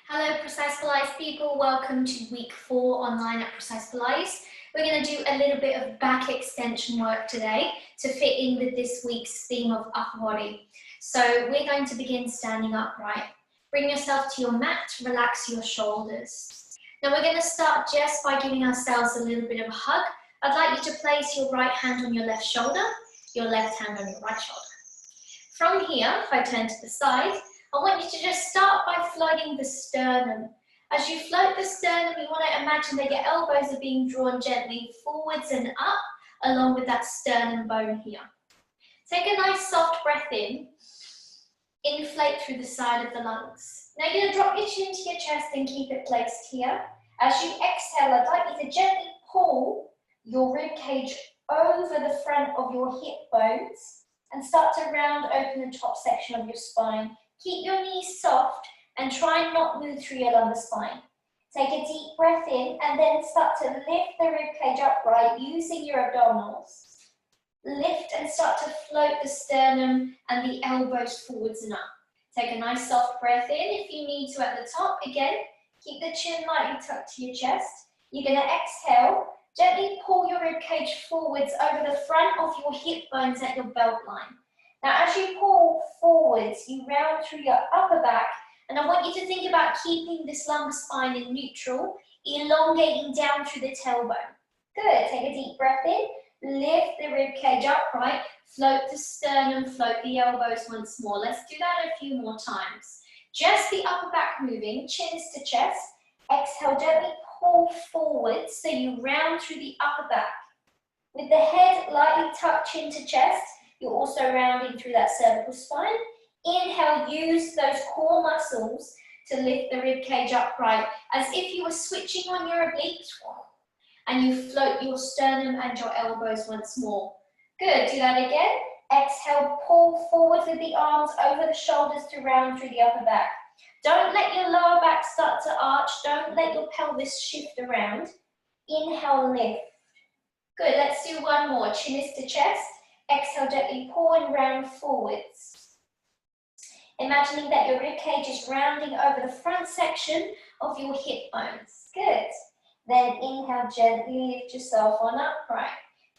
Hello Precise Pilates people, welcome to week 4 online at Precise Pilates. We're going to do a little bit of back extension work today to fit in with this week's theme of upper body. So we're going to begin standing upright. Bring yourself to your mat, relax your shoulders. Now we're going to start just by giving ourselves a little bit of a hug. I'd like you to place your right hand on your left shoulder, your left hand on your right shoulder. From here, if I turn to the side, I want you to just start by floating the sternum. As you float the sternum, you want to imagine that your elbows are being drawn gently forwards and up, along with that sternum bone here. Take a nice soft breath in, inflate through the side of the lungs. Now you're going to drop your chin to your chest and keep it placed here. As you exhale, I'd like you to gently pull your rib cage over the front of your hip bones and start to round open the top section of your spine. Keep your knees soft and try and not move through your lumbar spine. Take a deep breath in and then start to lift the ribcage upright using your abdominals. Lift and start to float the sternum and the elbows forwards and up. Take a nice soft breath in if you need to at the top. Again, keep the chin lightly tucked to your chest. You're going to exhale. Gently pull your ribcage forwards over the front of your hip bones at your belt line. Now, as you pull forwards, you round through your upper back, and I want you to think about keeping this lumbar spine in neutral, elongating down through the tailbone. Good. Take a deep breath in, lift the rib cage upright, float the sternum, float the elbows once more. Let's do that a few more times. Just the upper back moving, chins to chest. Exhale, gently pull forward so you round through the upper back. With the head lightly tucked chin to chest, you're also rounding through that cervical spine. Inhale, use those core muscles to lift the rib cage upright as if you were switching on your obliques, and you float your sternum and your elbows once more. Good, do that again. Exhale, pull forward with the arms over the shoulders to round through the upper back. Don't let your lower back start to arch. Don't let your pelvis shift around. Inhale, lift. Good, let's do one more. Chin is to chest. Exhale, gently pull and round forwards. Imagining that your rib cage is rounding over the front section of your hip bones. Good. Then inhale, gently lift yourself on upright.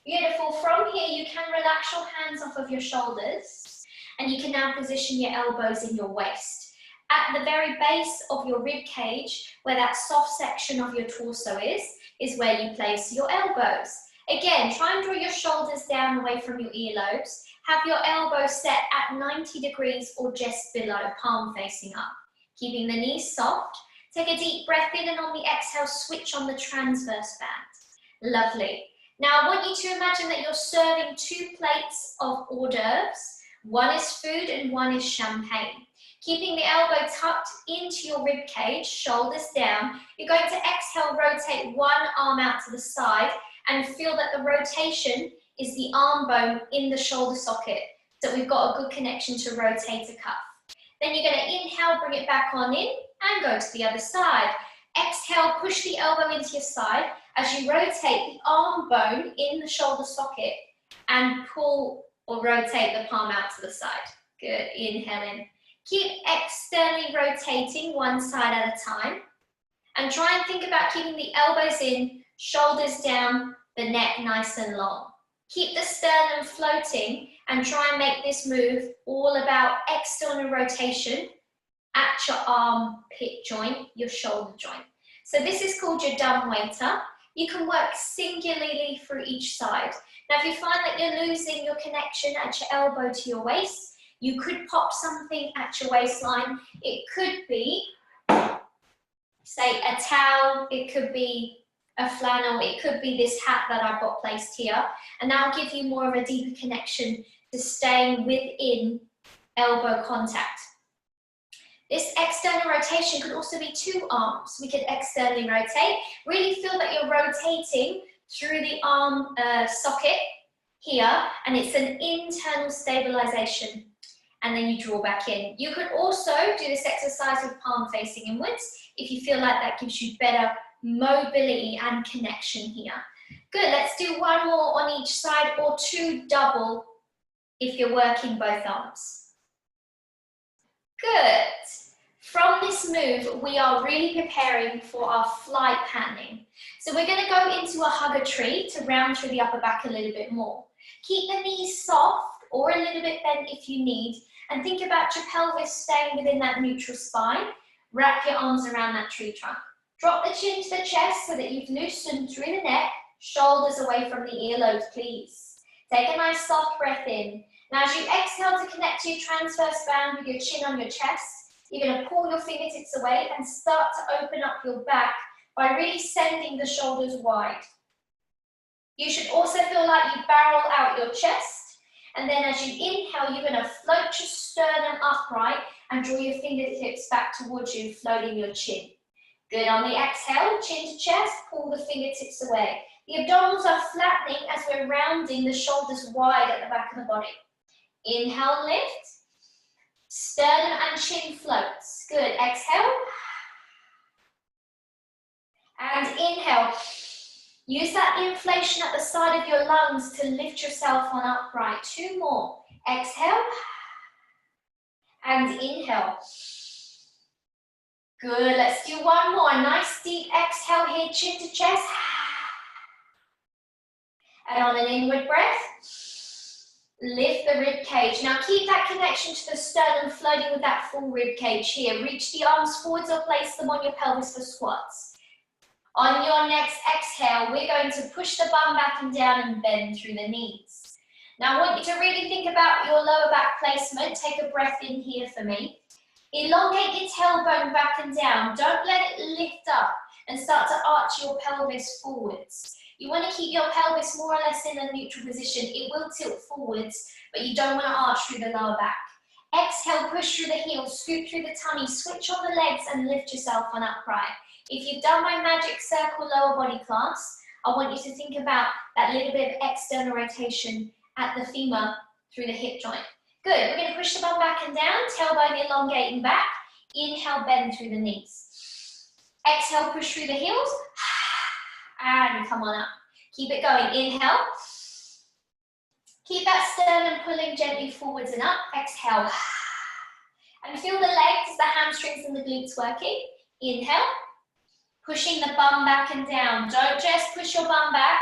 Beautiful. From here, you can relax your hands off of your shoulders and you can now position your elbows in your waist. At the very base of your rib cage, where that soft section of your torso is where you place your elbows. Again, try and draw your shoulders down away from your earlobes. Have your elbows set at 90 degrees or just below, palm facing up. Keeping the knees soft. Take a deep breath in and on the exhale, switch on the transverse band. Lovely. Now I want you to imagine that you're serving 2 plates of hors d'oeuvres. One is food and one is champagne. Keeping the elbow tucked into your rib cage, shoulders down, you're going to exhale, rotate one arm out to the side and feel that the rotation is the arm bone in the shoulder socket. So we've got a good connection to rotator cuff. Then you're going to inhale, bring it back on in and go to the other side. Exhale, push the elbow into your side as you rotate the arm bone in the shoulder socket and pull or rotate the palm out to the side. Good, inhale in. Keep externally rotating one side at a time and try and think about keeping the elbows in, shoulders down, the neck nice and long. Keep the sternum floating and try and make this move all about external rotation at your armpit joint, your shoulder joint. So this is called your dumb waiter. You can work singularly through each side. Now if you find that you're losing your connection at your elbow to your waist, you could pop something at your waistline. It could be, say, a towel. It could be a flannel. It could be this hat that I've got placed here. And that'll give you more of a deeper connection to staying within elbow contact. This external rotation could also be 2 arms. We could externally rotate. Really feel that you're rotating through the arm socket here, and it's an internal stabilization. And then you draw back in. You could also do this exercise with palm facing inwards if you feel like that gives you better mobility and connection here. Good, let's do one more on each side or 2 double if you're working both arms. Good. From this this move, we are really preparing for our flight patterning. So we're going to go into a hugger tree to round through the upper back a little bit more. Keep the knees soft or a little bit bent if you need, and think about your pelvis staying within that neutral spine. Wrap your arms around that tree trunk. Drop the chin to the chest so that you've loosened through the neck, shoulders away from the earlobes, please. Take a nice soft breath in. Now as you exhale to connect to your transverse band with your chin on your chest, you're going to pull your fingertips away and start to open up your back by really sending the shoulders wide. You should also feel like you barrel out your chest, and then as you inhale, you're going to float your sternum upright and draw your fingertips back towards you, floating your chin. Good. On the exhale, chin to chest, pull the fingertips away. The abdominals are flattening as we're rounding the shoulders wide at the back of the body. Inhale, lift. Sternum and chin floats. Good. Exhale. And inhale. Use that inflation at the side of your lungs to lift yourself on upright. 2 more. Exhale. And inhale. Good. Let's do 1 more. Nice deep exhale here, chin to chest. And on an inward breath, lift the rib cage. Now keep that connection to the sternum, floating with that full rib cage here. Reach the arms forwards or place them on your pelvis for squats. On your next exhale, we're going to push the bum back and down and bend through the knees. Now I want you to really think about your lower back placement. Take a breath in here for me. Elongate your tailbone back and down. Don't let it lift up and start to arch your pelvis forwards. You want to keep your pelvis more or less in a neutral position. It will tilt forwards, but you don't want to arch through the lower back. Exhale, push through the heels, scoop through the tummy, switch on the legs and lift yourself on upright. If you've done my magic circle lower body class, I want you to think about that little bit of external rotation at the femur through the hip joint. Good, we're going to push the bum back and down, tailbone elongating back. Inhale, bend through the knees. Exhale, push through the heels. And come on up. Keep it going. Inhale. Keep that sternum pulling gently forwards and up. Exhale. And feel the legs, the hamstrings and the glutes working. Inhale. Pushing the bum back and down. Don't just push your bum back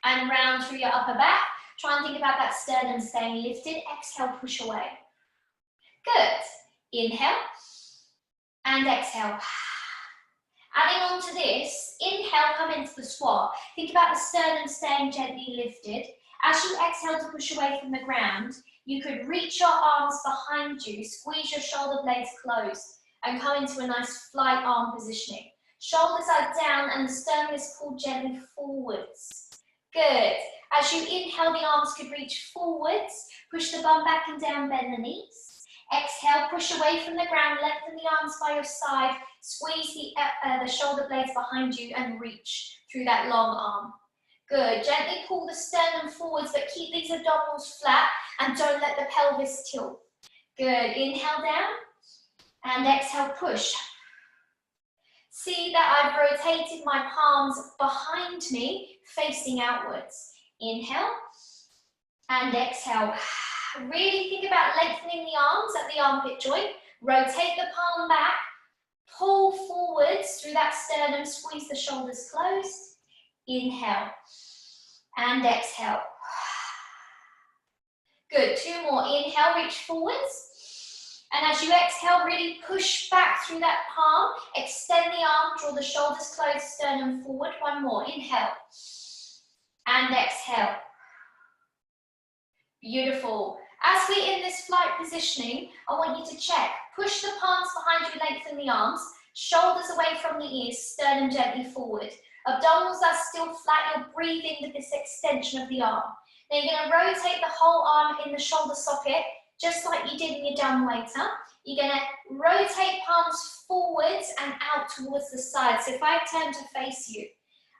and round through your upper back. Try and think about that sternum staying lifted. Exhale, push away. Good. Inhale. And exhale. Adding on to this, inhale, come into the squat. Think about the sternum staying gently lifted. As you exhale to push away from the ground, you could reach your arms behind you, squeeze your shoulder blades closed, and come into a nice flight arm positioning. Shoulders are down and the sternum is pulled gently forwards. Good. As you inhale, the arms could reach forwards. Push the bum back and down, bend the knees. Exhale, push away from the ground, lengthen the arms by your side, squeeze the shoulder blades behind you and reach through that long arm. Good. Gently pull the sternum forwards, but keep these abdominals flat and don't let the pelvis tilt. Good. Inhale down and exhale, push. See that I've rotated my palms behind me, facing outwards. Inhale and exhale. Really think about lengthening the arms at the armpit joint. Rotate the palm back. Pull forwards through that sternum. Squeeze the shoulders closed. Inhale and exhale. Good. 2 more. Inhale, reach forwards. And as you exhale, really push back through that palm. Extend the arm. Draw the shoulders closed, sternum forward. 1 more. Inhale and exhale. Beautiful. As we're in this flight positioning, I want you to check. Push the palms behind you, lengthen the arms. Shoulders away from the ears, sternum gently forward. Abdominals are still flat. You're breathing with this extension of the arm. Now you're going to rotate the whole arm in the shoulder socket, just like you did in your dumbwaiter. You're going to rotate palms forwards and out towards the side. So if I turn to face you,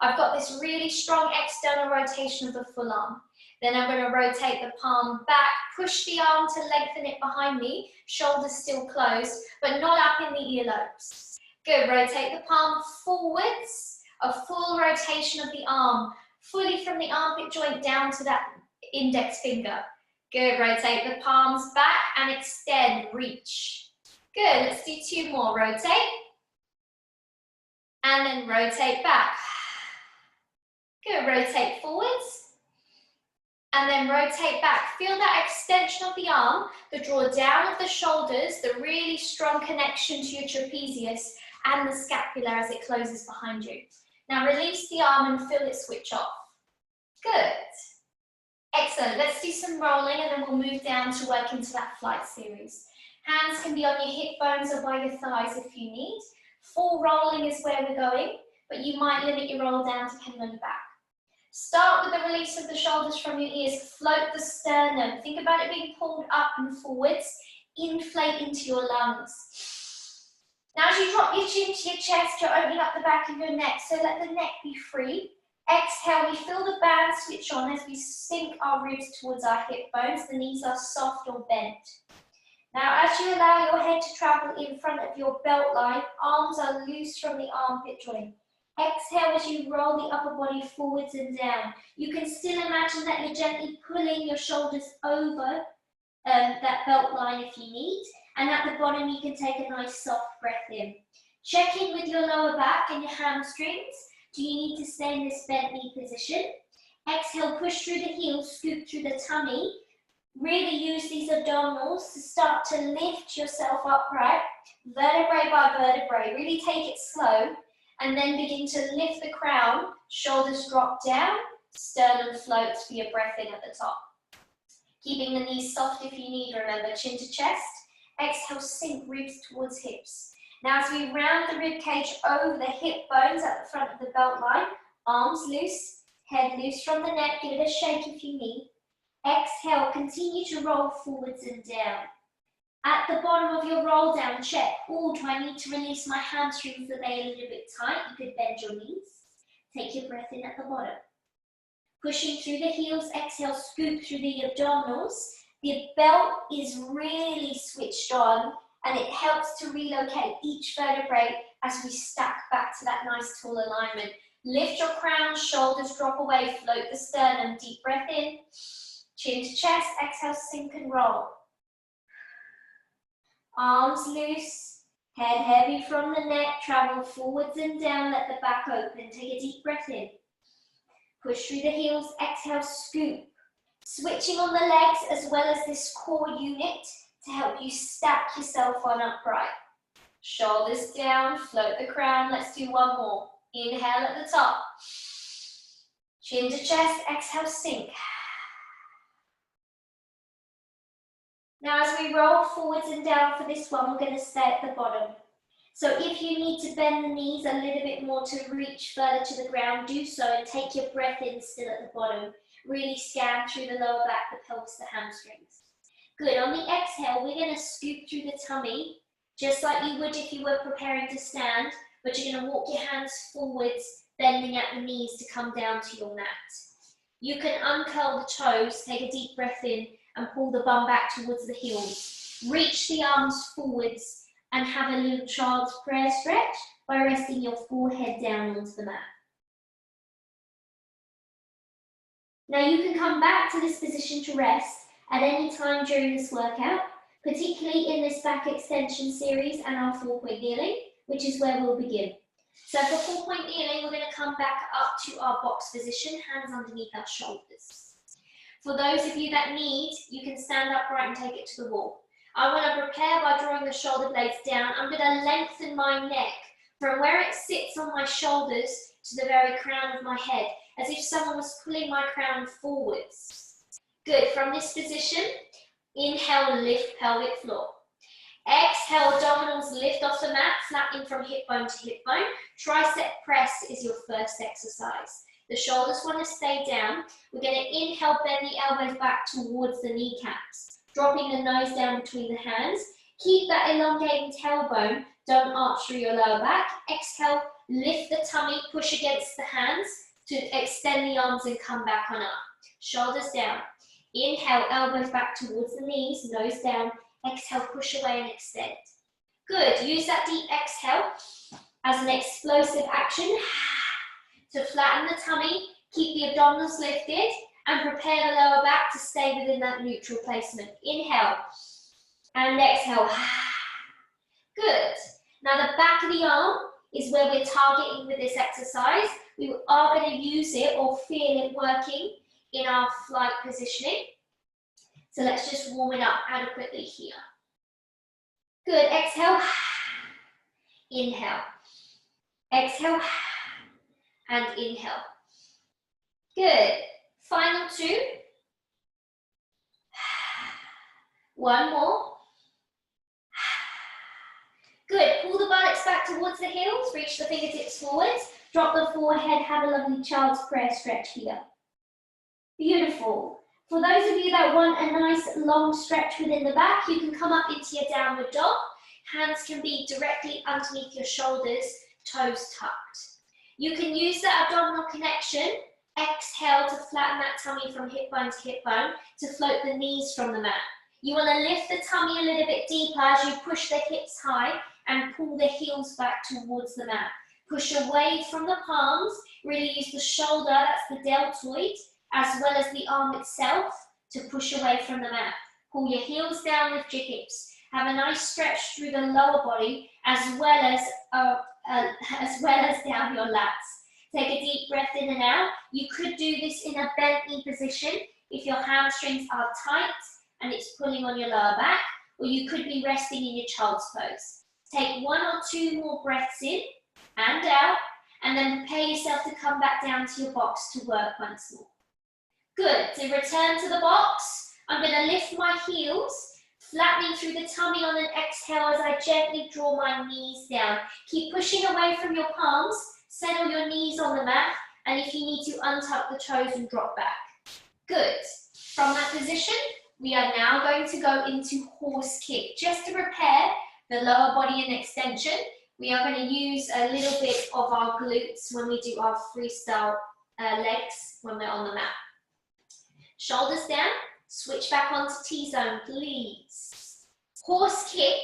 I've got this really strong external rotation of the full arm. Then I'm going to rotate the palm back, push the arm to lengthen it behind me, shoulders still closed, but not up in the earlobes. Good, rotate the palm forwards, a full rotation of the arm, fully from the armpit joint down to that index finger. Good, rotate the palms back and extend, reach. Good, let's do 2 more. Rotate And then rotate back. Good, rotate forwards. And then rotate back. Feel that extension of the arm, the draw down of the shoulders, the really strong connection to your trapezius and the scapula as it closes behind you. Now release the arm and feel it switch off. Good. Excellent. Let's do some rolling and then we'll move down to work into that flight series. Hands can be on your hip bones or by your thighs if you need. Full rolling is where we're going, but you might limit your roll down depending on your back. Start with the release of the shoulders from your ears. Float the sternum. Think about it being pulled up and forwards. Inflate into your lungs. Now as you drop your chin to your chest, you're opening up the back of your neck, so let the neck be free. Exhale, we feel the band switch on as we sink our ribs towards our hip bones. The knees are soft or bent. Now as you allow your head to travel in front of your belt line, arms are loose from the armpit joint. Exhale as you roll the upper body forwards and down. You can still imagine that you're gently pulling your shoulders over that belt line if you need. And at the bottom, you can take a nice soft breath in. Check in with your lower back and your hamstrings. Do you need to stay in this bent knee position? Exhale, push through the heels, scoop through the tummy. Really use these abdominals to start to lift yourself upright, vertebrae by vertebrae. Really take it slow. And then begin to lift the crown, shoulders drop down, sternum floats for your breath in at the top. Keeping the knees soft if you need, remember, chin to chest. Exhale, sink ribs towards hips. Now as we round the rib cage over the hip bones at the front of the belt line, arms loose, head loose from the neck, give it a shake if you need. Exhale, continue to roll forwards and down. At the bottom of your roll down, check, oh, do I need to release my hamstrings? Are they a little bit tight? You could bend your knees. Take your breath in at the bottom. Pushing through the heels, exhale, scoop through the abdominals. The belt is really switched on and it helps to relocate each vertebrae as we stack back to that nice tall alignment. Lift your crown, shoulders drop away, float the sternum, deep breath in. Chin to chest, exhale, sink and roll. Arms loose, head heavy from the neck, travel forwards and down, let the back open. Take a deep breath in. Push through the heels, exhale, scoop. Switching on the legs as well as this core unit to help you stack yourself on upright. Shoulders down, float the crown. Let's do one more. Inhale at the top. Chin to chest, exhale, sink. Now as we roll forwards and down for this one, we're going to stay at the bottom. So if you need to bend the knees a little bit more to reach further to the ground, do so and take your breath in still at the bottom. Really scan through the lower back, the pelvis, the hamstrings. Good, on the exhale, we're going to scoop through the tummy, just like you would if you were preparing to stand, but you're going to walk your hands forwards, bending at the knees to come down to your mat. You can uncurl the toes, take a deep breath in, and pull the bum back towards the heels. Reach the arms forwards and have a little child's prayer stretch by resting your forehead down onto the mat. Now you can come back to this position to rest at any time during this workout, particularly in this back extension series and our 4-point kneeling, which is where we'll begin. So for 4-point kneeling, we're going to come back up to our box position, hands underneath our shoulders. For those of you that need, you can stand upright and take it to the wall. I want to prepare by drawing the shoulder blades down. I'm going to lengthen my neck from where it sits on my shoulders to the very crown of my head, as if someone was pulling my crown forwards. Good, from this position, inhale, lift pelvic floor. Exhale, abdominals lift off the mat, flattening from hip bone to hip bone. Tricep press is your first exercise. The shoulders want to stay down. We're going to inhale, bend the elbows back towards the kneecaps, dropping the nose down between the hands. Keep that elongating tailbone, don't arch through your lower back. Exhale, lift the tummy, push against the hands to extend the arms and come back on up. Shoulders down. Inhale, elbows back towards the knees, nose down. Exhale, push away and extend. Good, use that deep exhale as an explosive action to flatten the tummy, keep the abdominals lifted, and prepare the lower back to stay within that neutral placement. Inhale and exhale. Good. Now the back of the arm is where we're targeting with this exercise. We are going to use it or feel it working in our flight positioning. So let's just warm it up adequately here. Good, exhale, inhale, exhale, and inhale. Good, final two. One more. Good, pull the buttocks back towards the heels, reach the fingertips forwards, drop the forehead, have a lovely child's prayer stretch here. Beautiful. For those of you that want a nice long stretch within the back, you can come up into your downward dog. Hands can be directly underneath your shoulders, toes tucked. You can use the abdominal connection. Exhale to flatten that tummy from hip bone to hip bone to float the knees from the mat. You want to lift the tummy a little bit deeper as you push the hips high and pull the heels back towards the mat. Push away from the palms, really use the shoulder, that's the deltoid, as well as the arm itself to push away from the mat. Pull your heels down, lift your hips. Have a nice stretch through the lower body as well as down your lats. Take a deep breath in and out. You could do this in a bent knee position if your hamstrings are tight and it's pulling on your lower back, or you could be resting in your child's pose. Take 1 or 2 more breaths in and out, and then prepare yourself to come back down to your box to work once more. Good, to return to the box, I'm going to lift my heels, flattening through the tummy on an exhale as I gently draw my knees down. Keep pushing away from your palms, settle your knees on the mat, and if you need to, untuck the toes and drop back. Good. From that position, we are now going to go into horse kick. Just to prepare the lower body and extension, we are going to use a little bit of our glutes when we do our freestyle legs when we're on the mat. Shoulders down, switch back onto T-zone, please. Horse kick,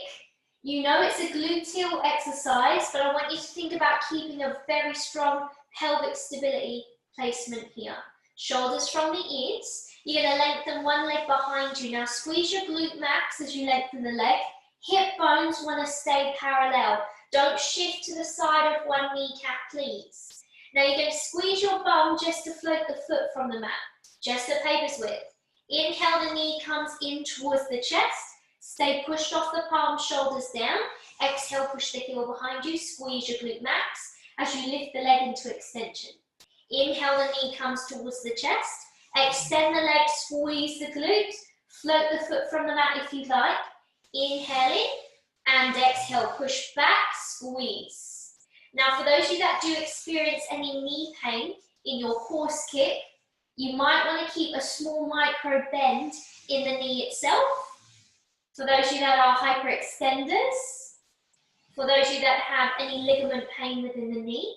you know it's a gluteal exercise, but I want you to think about keeping a very strong pelvic stability placement here. Shoulders from the ears. You're going to lengthen one leg behind you. Now squeeze your glute max as you lengthen the leg. Hip bones want to stay parallel. Don't shift to the side of one kneecap, please. Now you're going to squeeze your bum just to float the foot from the mat, just a paper's width. Inhale, the knee comes in towards the chest. Stay pushed off the palms, shoulders down. Exhale, push the heel behind you. Squeeze your glute max as you lift the leg into extension. Inhale, the knee comes towards the chest. Extend the leg, squeeze the glute. Float the foot from the mat if you'd like. Inhale in and exhale, push back, squeeze. Now for those of you that do experience any knee pain in your horse kick, you might want to keep a small micro bend in the knee itself. For those of you that are hyperextenders, for those of you that have any ligament pain within the knee,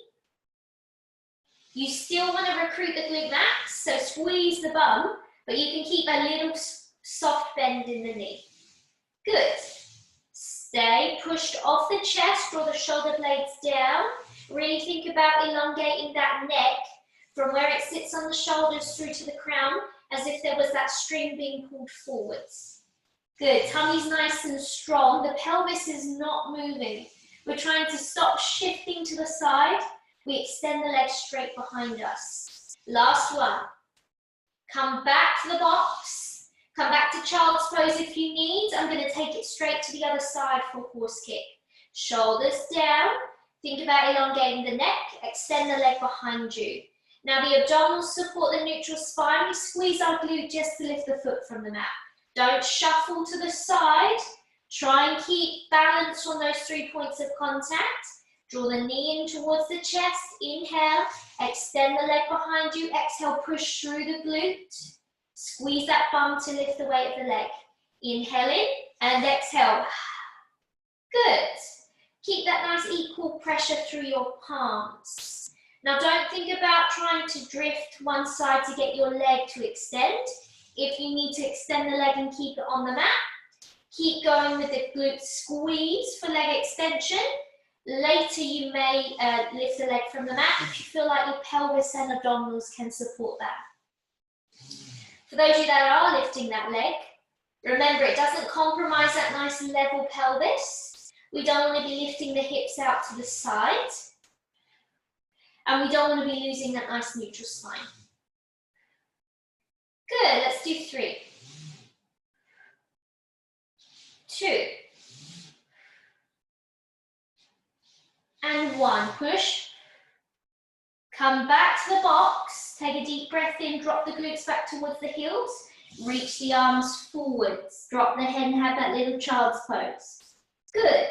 you still want to recruit the glute max, so squeeze the bum, but you can keep a little soft bend in the knee. Good. Stay pushed off the chest, draw the shoulder blades down. Really think about elongating that neck from where it sits on the shoulders through to the crown, as if there was that string being pulled forwards. Good, tummy's nice and strong. The pelvis is not moving. We're trying to stop shifting to the side. We extend the legs straight behind us. Last one. Come back to the box. Come back to child's pose if you need. I'm going to take it straight to the other side for horse kick. Shoulders down. Think about elongating the neck. Extend the leg behind you. Now the abdominals support the neutral spine. We squeeze our glute just to lift the foot from the mat. Don't shuffle to the side. Try and keep balance on those 3 points of contact. Draw the knee in towards the chest. Inhale. Extend the leg behind you. Exhale, push through the glute. Squeeze that bum to lift the weight of the leg. Inhale in and exhale. Good. Keep that nice equal pressure through your palms. Now don't think about trying to drift one side to get your leg to extend. If you need to extend the leg and keep it on the mat, keep going with the glute squeeze for leg extension. Later you may lift the leg from the mat if you feel like your pelvis and abdominals can support that. For those of you that are lifting that leg, remember it doesn't compromise that nice level pelvis. We don't want to be lifting the hips out to the side. And we don't want to be losing that nice neutral spine. Good, let's do 3. 2. And 1, push. Come back to the box, take a deep breath in, drop the glutes back towards the heels, reach the arms forwards, drop the head and have that little child's pose. Good.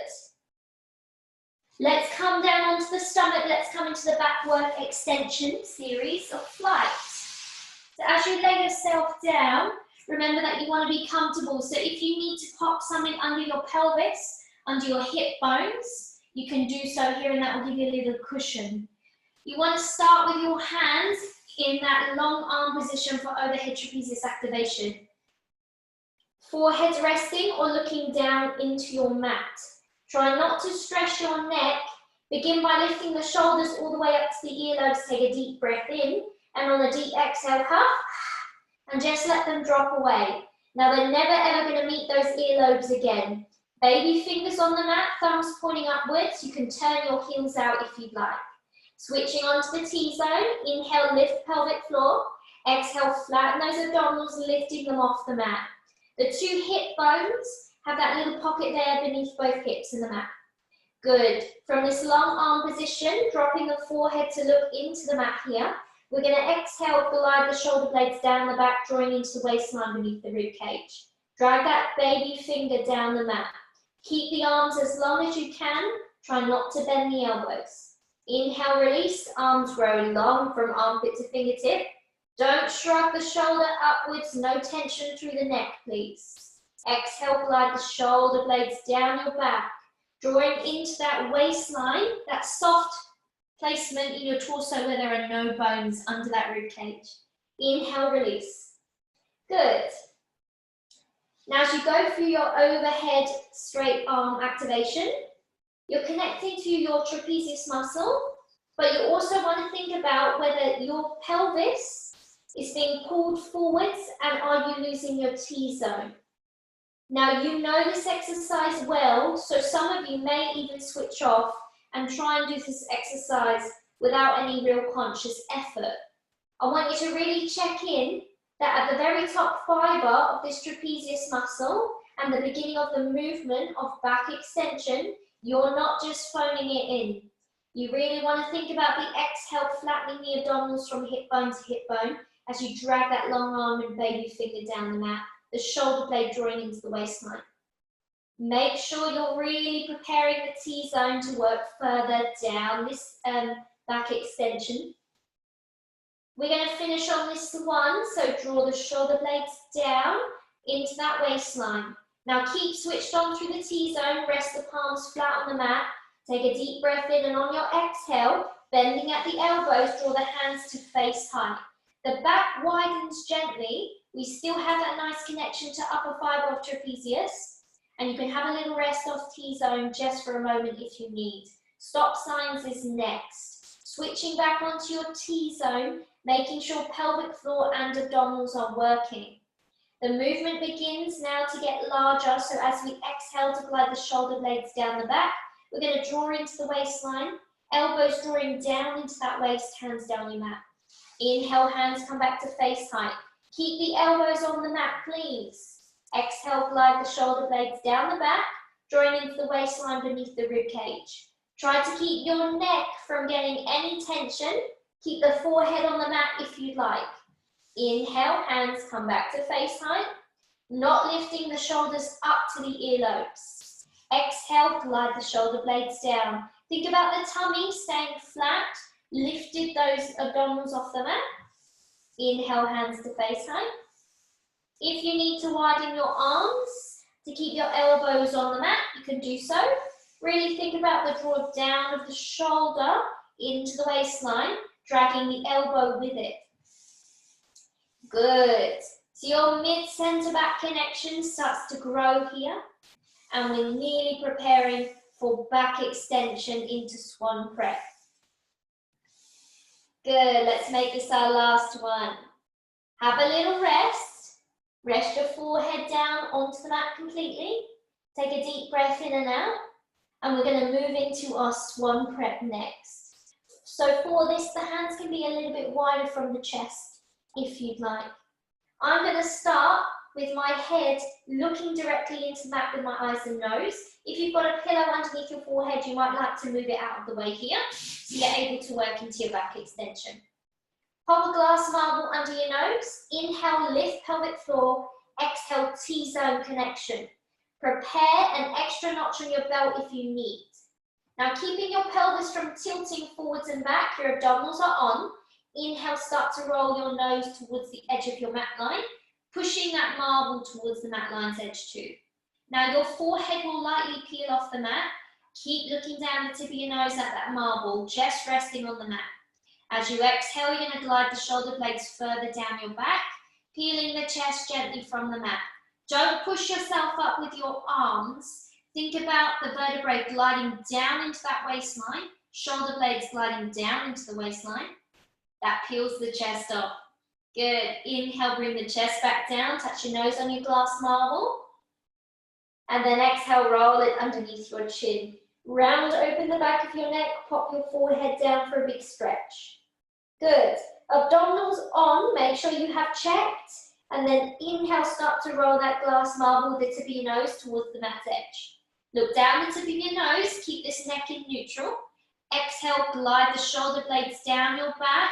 Let's come down onto the stomach, let's come into the back work extension series of flight. So as you lay yourself down, remember that you want to be comfortable. So if you need to pop something under your pelvis, under your hip bones, you can do so here and that will give you a little cushion. You want to start with your hands in that long arm position for overhead trapezius activation. Forehead resting or looking down into your mat. Try not to stress your neck. Begin by lifting the shoulders all the way up to the earlobes. Take a deep breath in, and on a deep exhale, and just let them drop away. Now they're never ever going to meet those earlobes again. Baby fingers on the mat, thumbs pointing upwards. You can turn your heels out if you'd like. Switching onto the T-zone, inhale, lift pelvic floor. Exhale, flatten those abdominals, lifting them off the mat. The 2 hip bones have that little pocket there beneath both hips in the mat. Good. From this long arm position, dropping the forehead to look into the mat here. We're going to exhale, glide the shoulder blades down the back, drawing into the waistline beneath the rib cage. Drag that baby finger down the mat. Keep the arms as long as you can. Try not to bend the elbows. Inhale, release, arms grow long from armpit to fingertip. Don't shrug the shoulder upwards, no tension through the neck, please. Exhale, glide the shoulder blades down your back, drawing into that waistline, that soft placement in your torso where there are no bones under that rib cage. Inhale, release. Good. Now as you go through your overhead straight arm activation, you're connecting to your trapezius muscle, but you also want to think about whether your pelvis is being pulled forwards and are you losing your T-zone. Now you know this exercise well, so some of you may even switch off and try and do this exercise without any real conscious effort. I want you to really check in that at the very top fibre of this trapezius muscle and the beginning of the movement of back extension, you're not just phoning it in. You really want to think about the exhale, flattening the abdominals from hip bone to hip bone as you drag that long arm and baby finger down the mat, the shoulder blade drawing into the waistline. Make sure you're really preparing the T-zone to work further down this back extension. We're going to finish on this one, so draw the shoulder blades down into that waistline. Now keep switched on through the T-zone, rest the palms flat on the mat, take a deep breath in, and on your exhale, bending at the elbows, draw the hands to face height. The back widens gently, we still have that nice connection to upper fibre of trapezius, and you can have a little rest off T-zone just for a moment if you need. Stop signs is next. Switching back onto your T-zone, making sure pelvic floor and abdominals are working. The movement begins now to get larger, so as we exhale to glide the shoulder blades down the back, we're going to draw into the waistline, elbows drawing down into that waist, hands down your mat. Inhale, hands come back to face height. Keep the elbows on the mat, please. Exhale, glide the shoulder blades down the back, drawing into the waistline beneath the rib cage. Try to keep your neck from getting any tension. Keep the forehead on the mat if you'd like. Inhale, hands come back to face height, not lifting the shoulders up to the earlobes. Exhale, glide the shoulder blades down. Think about the tummy staying flat, lifted those abdominals off the mat. Inhale, hands to face height. If you need to widen your arms to keep your elbows on the mat, you can do so. Really think about the draw down of the shoulder into the waistline, dragging the elbow with it. Good. So your mid-center back connection starts to grow here, and we're nearly preparing for back extension into swan prep. Good. Let's make this our last one. Have a little rest. Rest your forehead down onto the mat completely. Take a deep breath in and out. And we're going to move into our swan prep next. So for this, the hands can be a little bit wider from the chest if you'd like. I'm going to start with my head looking directly into the mat with my eyes and nose. If you've got a pillow underneath your forehead, you might like to move it out of the way here, so you're able to work into your back extension. Pop a glass marble under your nose. Inhale, lift pelvic floor. Exhale, T-zone connection. Prepare an extra notch on your belt if you need. Now, keeping your pelvis from tilting forwards and back, your abdominals are on. Inhale, start to roll your nose towards the edge of your mat line, pushing that marble towards the mat line's edge too. Now, your forehead will lightly peel off the mat. Keep looking down the tip of your nose at that marble, just resting on the mat. As you exhale, you're going to glide the shoulder blades further down your back, peeling the chest gently from the mat. Don't push yourself up with your arms. Think about the vertebrae gliding down into that waistline, shoulder blades gliding down into the waistline. That peels the chest off. Good. Inhale, bring the chest back down, touch your nose on your glass marble. And then exhale, roll it underneath your chin. Round open the back of your neck, pop your forehead down for a big stretch. Good. Abdominals on, make sure you have checked. And then inhale, start to roll that glass marble with the tip of your nose towards the mat edge. Look down the tip of your nose, keep this neck in neutral. Exhale, glide the shoulder blades down your back.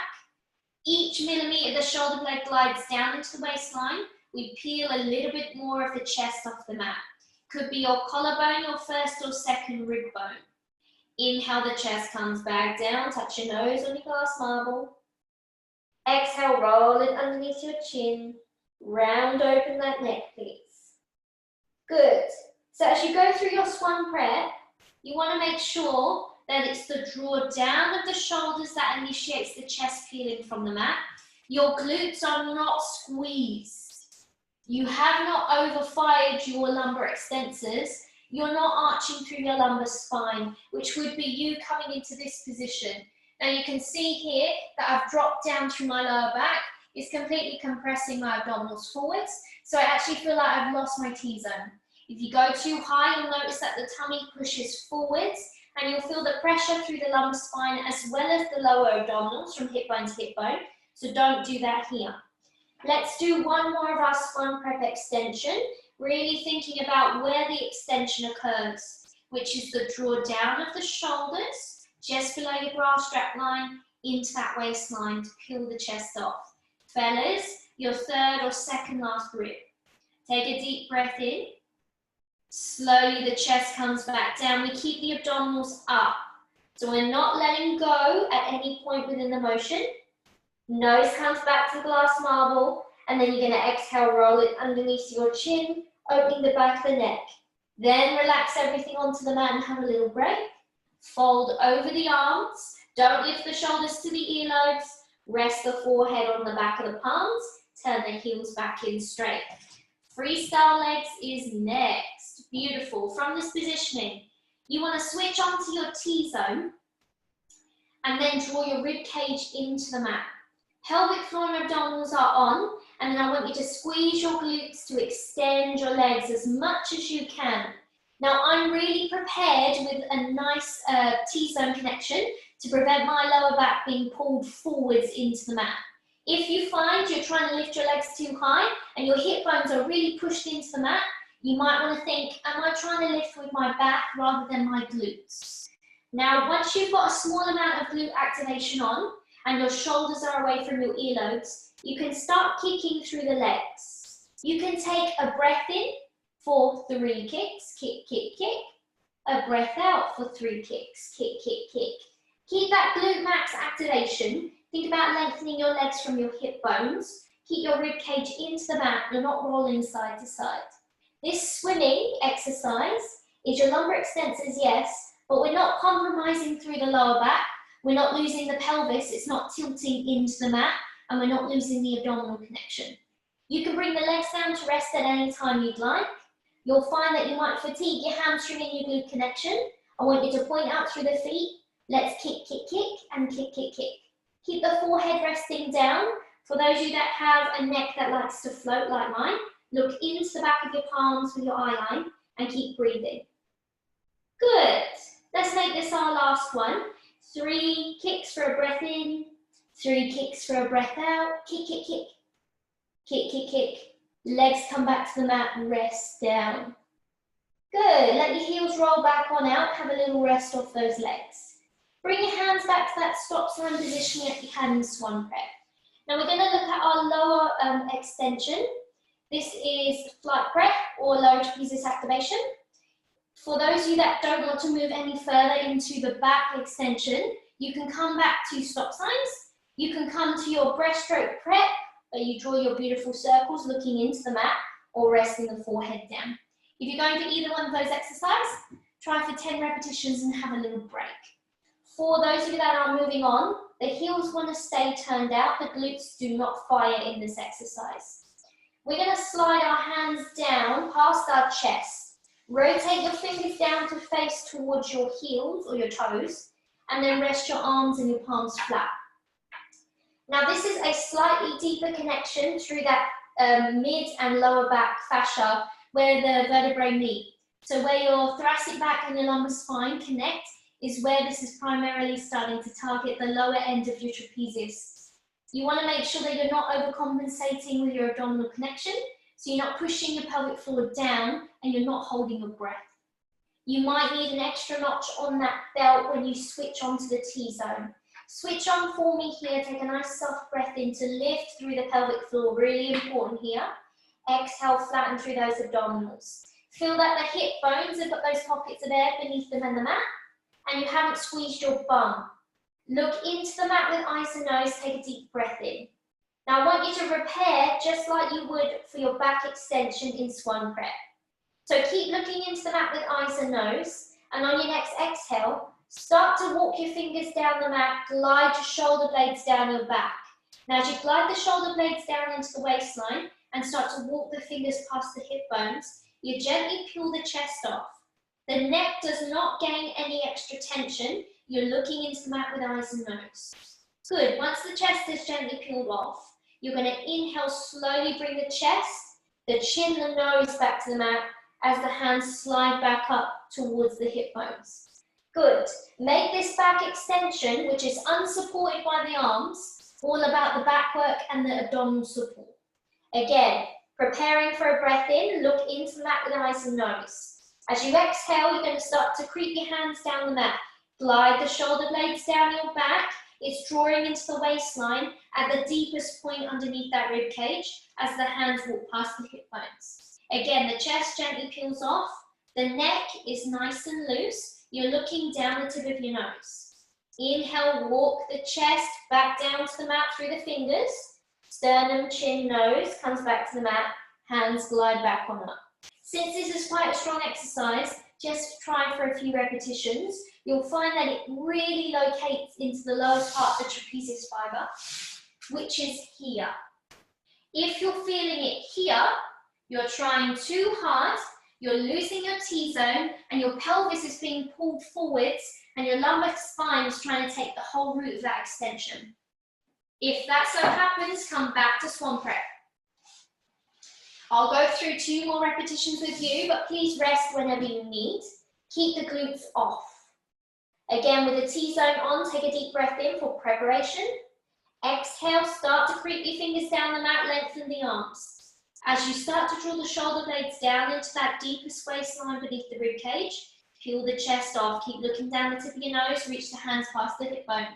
Each millimetre the shoulder blade glides down into the waistline. We peel a little bit more of the chest off the mat. Could be your collarbone, your first or second rib bone. Inhale, the chest comes back down, touch your nose on your glass marble. Exhale, roll it underneath your chin. Round open that neck, please. Good. So as you go through your swan prep, you want to make sure that it's the draw down of the shoulders that initiates the chest peeling from the mat. Your glutes are not squeezed. You have not overfired your lumbar extensors. You're not arching through your lumbar spine, which would be you coming into this position. Now you can see here that I've dropped down through my lower back. It's completely compressing my abdominals forwards. So I actually feel like I've lost my T-zone. If you go too high, you'll notice that the tummy pushes forwards and you'll feel the pressure through the lumbar spine as well as the lower abdominals from hip bone to hip bone. So don't do that here. Let's do one more of our swan prep extension, really thinking about where the extension occurs, which is the draw down of the shoulders, just below your bra strap line, into that waistline to peel the chest off. Fellas, your third or second last rib. Take a deep breath in. Slowly the chest comes back down. We keep the abdominals up. So we're not letting go at any point within the motion. Nose comes back to the glass marble, and then you're going to exhale, roll it underneath your chin, opening the back of the neck. Then relax everything onto the mat and have a little break. Fold over the arms. Don't lift the shoulders to the earlobes. Rest the forehead on the back of the palms. Turn the heels back in straight. Freestyle legs is next. Beautiful. From this positioning, you want to switch onto your T-zone and then draw your rib cage into the mat. Pelvic floor and abdominals are on, and then I want you to squeeze your glutes to extend your legs as much as you can. Now I'm really prepared with a nice T-zone connection to prevent my lower back being pulled forwards into the mat. If you find you're trying to lift your legs too high and your hip bones are really pushed into the mat, you might want to think, am I trying to lift with my back rather than my glutes? Now once you've got a small amount of glute activation on, and your shoulders are away from your earlobes, you can start kicking through the legs. You can take a breath in for 3 kicks, kick, kick, kick. A breath out for 3 kicks, kick, kick, kick. Keep that glute max activation. Think about lengthening your legs from your hip bones. Keep your rib cage into the mat. You're not rolling side to side. This swimming exercise is your lumbar extensors, yes, but we're not compromising through the lower back. We're not losing the pelvis, it's not tilting into the mat, and we're not losing the abdominal connection. You can bring the legs down to rest at any time you'd like. You'll find that you might fatigue your hamstring and your glute connection. I want you to point out through the feet. Let's kick, kick, kick, and kick, kick, kick. Keep the forehead resting down. For those of you that have a neck that likes to float like mine, look into the back of your palms with your eye line and keep breathing. Good. Let's make this our last one. 3 kicks for a breath in, 3 kicks for a breath out. Kick, kick, kick. Kick, kick, kick. Legs come back to the mat, rest down. Good. Let your heels roll back on out. Have a little rest off those legs. Bring your hands back to that stop sign position that you had in the swan prep. Now we're going to look at our lower extension. This is flight prep or lower trapezius activation. For those of you that don't want to move any further into the back extension, you can come back to stop signs. You can come to your breaststroke prep, where you draw your beautiful circles looking into the mat or resting the forehead down. If you're going for either one of those exercises, try for 10 repetitions and have a little break. For those of you that are moving on, the heels want to stay turned out. The glutes do not fire in this exercise. We're going to slide our hands down past our chest. Rotate your fingers down to face towards your heels or your toes, and then rest your arms and your palms flat. Now this is a slightly deeper connection through that mid and lower back fascia where the vertebrae meet. So where your thoracic back and your lumbar spine connect is where this is primarily starting to target the lower end of your trapezius. You want to make sure that you're not overcompensating with your abdominal connection, so you're not pushing your pelvic floor down and you're not holding your breath. You might need an extra notch on that belt when you switch onto the T-zone. Switch on for me here, take a nice soft breath in to lift through the pelvic floor, really important here. Exhale, flatten through those abdominals. Feel that the hip bones have got those pockets of air beneath them and the mat, and you haven't squeezed your bum. Look into the mat with eyes and nose, take a deep breath in. Now I want you to prepare just like you would for your back extension in swan prep. So keep looking into the mat with eyes and nose, and on your next exhale, start to walk your fingers down the mat, glide your shoulder blades down your back. Now as you glide the shoulder blades down into the waistline and start to walk the fingers past the hip bones, you gently peel the chest off. The neck does not gain any extra tension. You're looking into the mat with eyes and nose. Good. Once the chest is gently peeled off, you're going to inhale, slowly bring the chest, the chin, the nose back to the mat as the hands slide back up towards the hip bones. Good. Make this back extension, which is unsupported by the arms, all about the back work and the abdominal support. Again, preparing for a breath in, look into the mat with eyes and nose. As you exhale, you're going to start to creep your hands down the mat. Glide the shoulder blades down your back. It's drawing into the waistline at the deepest point underneath that rib cage as the hands walk past the hip bones. Again, the chest gently peels off. The neck is nice and loose. You're looking down the tip of your nose. Inhale, walk the chest back down to the mat through the fingers. Sternum, chin, nose comes back to the mat. Hands glide back on up. Since this is quite a strong exercise, just try for a few repetitions. You'll find that it really locates into the lowest part of the trapezius fiber, which is here. If you're feeling it here, you're trying too hard, you're losing your T-zone, and your pelvis is being pulled forwards, and your lumbar spine is trying to take the whole route of that extension. If that so happens, come back to swan prep. I'll go through 2 more repetitions with you, but please rest whenever you need. Keep the glutes off. Again, with the T-zone on, take a deep breath in for preparation. Exhale, start to creep your fingers down the mat, lengthen the arms. As you start to draw the shoulder blades down into that deepest waistline beneath the rib cage, peel the chest off. Keep looking down the tip of your nose, reach the hands past the hip bones.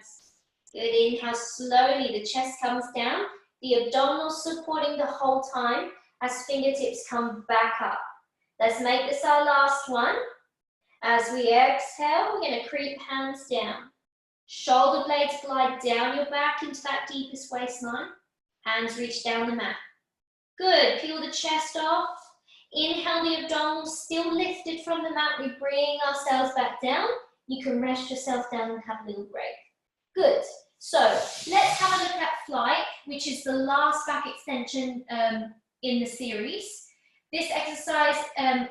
Good, inhale slowly, the chest comes down, the abdominals supporting the whole time as fingertips come back up. Let's make this our last one. As we exhale, we're going to creep hands down. Shoulder blades glide down your back into that deepest waistline. Hands reach down the mat. Good, peel the chest off. Inhale, the abdominals still lifted from the mat. We bring ourselves back down. You can rest yourself down and have a little break. Good. So let's have a look at flight, which is the last back extension in the series. This exercise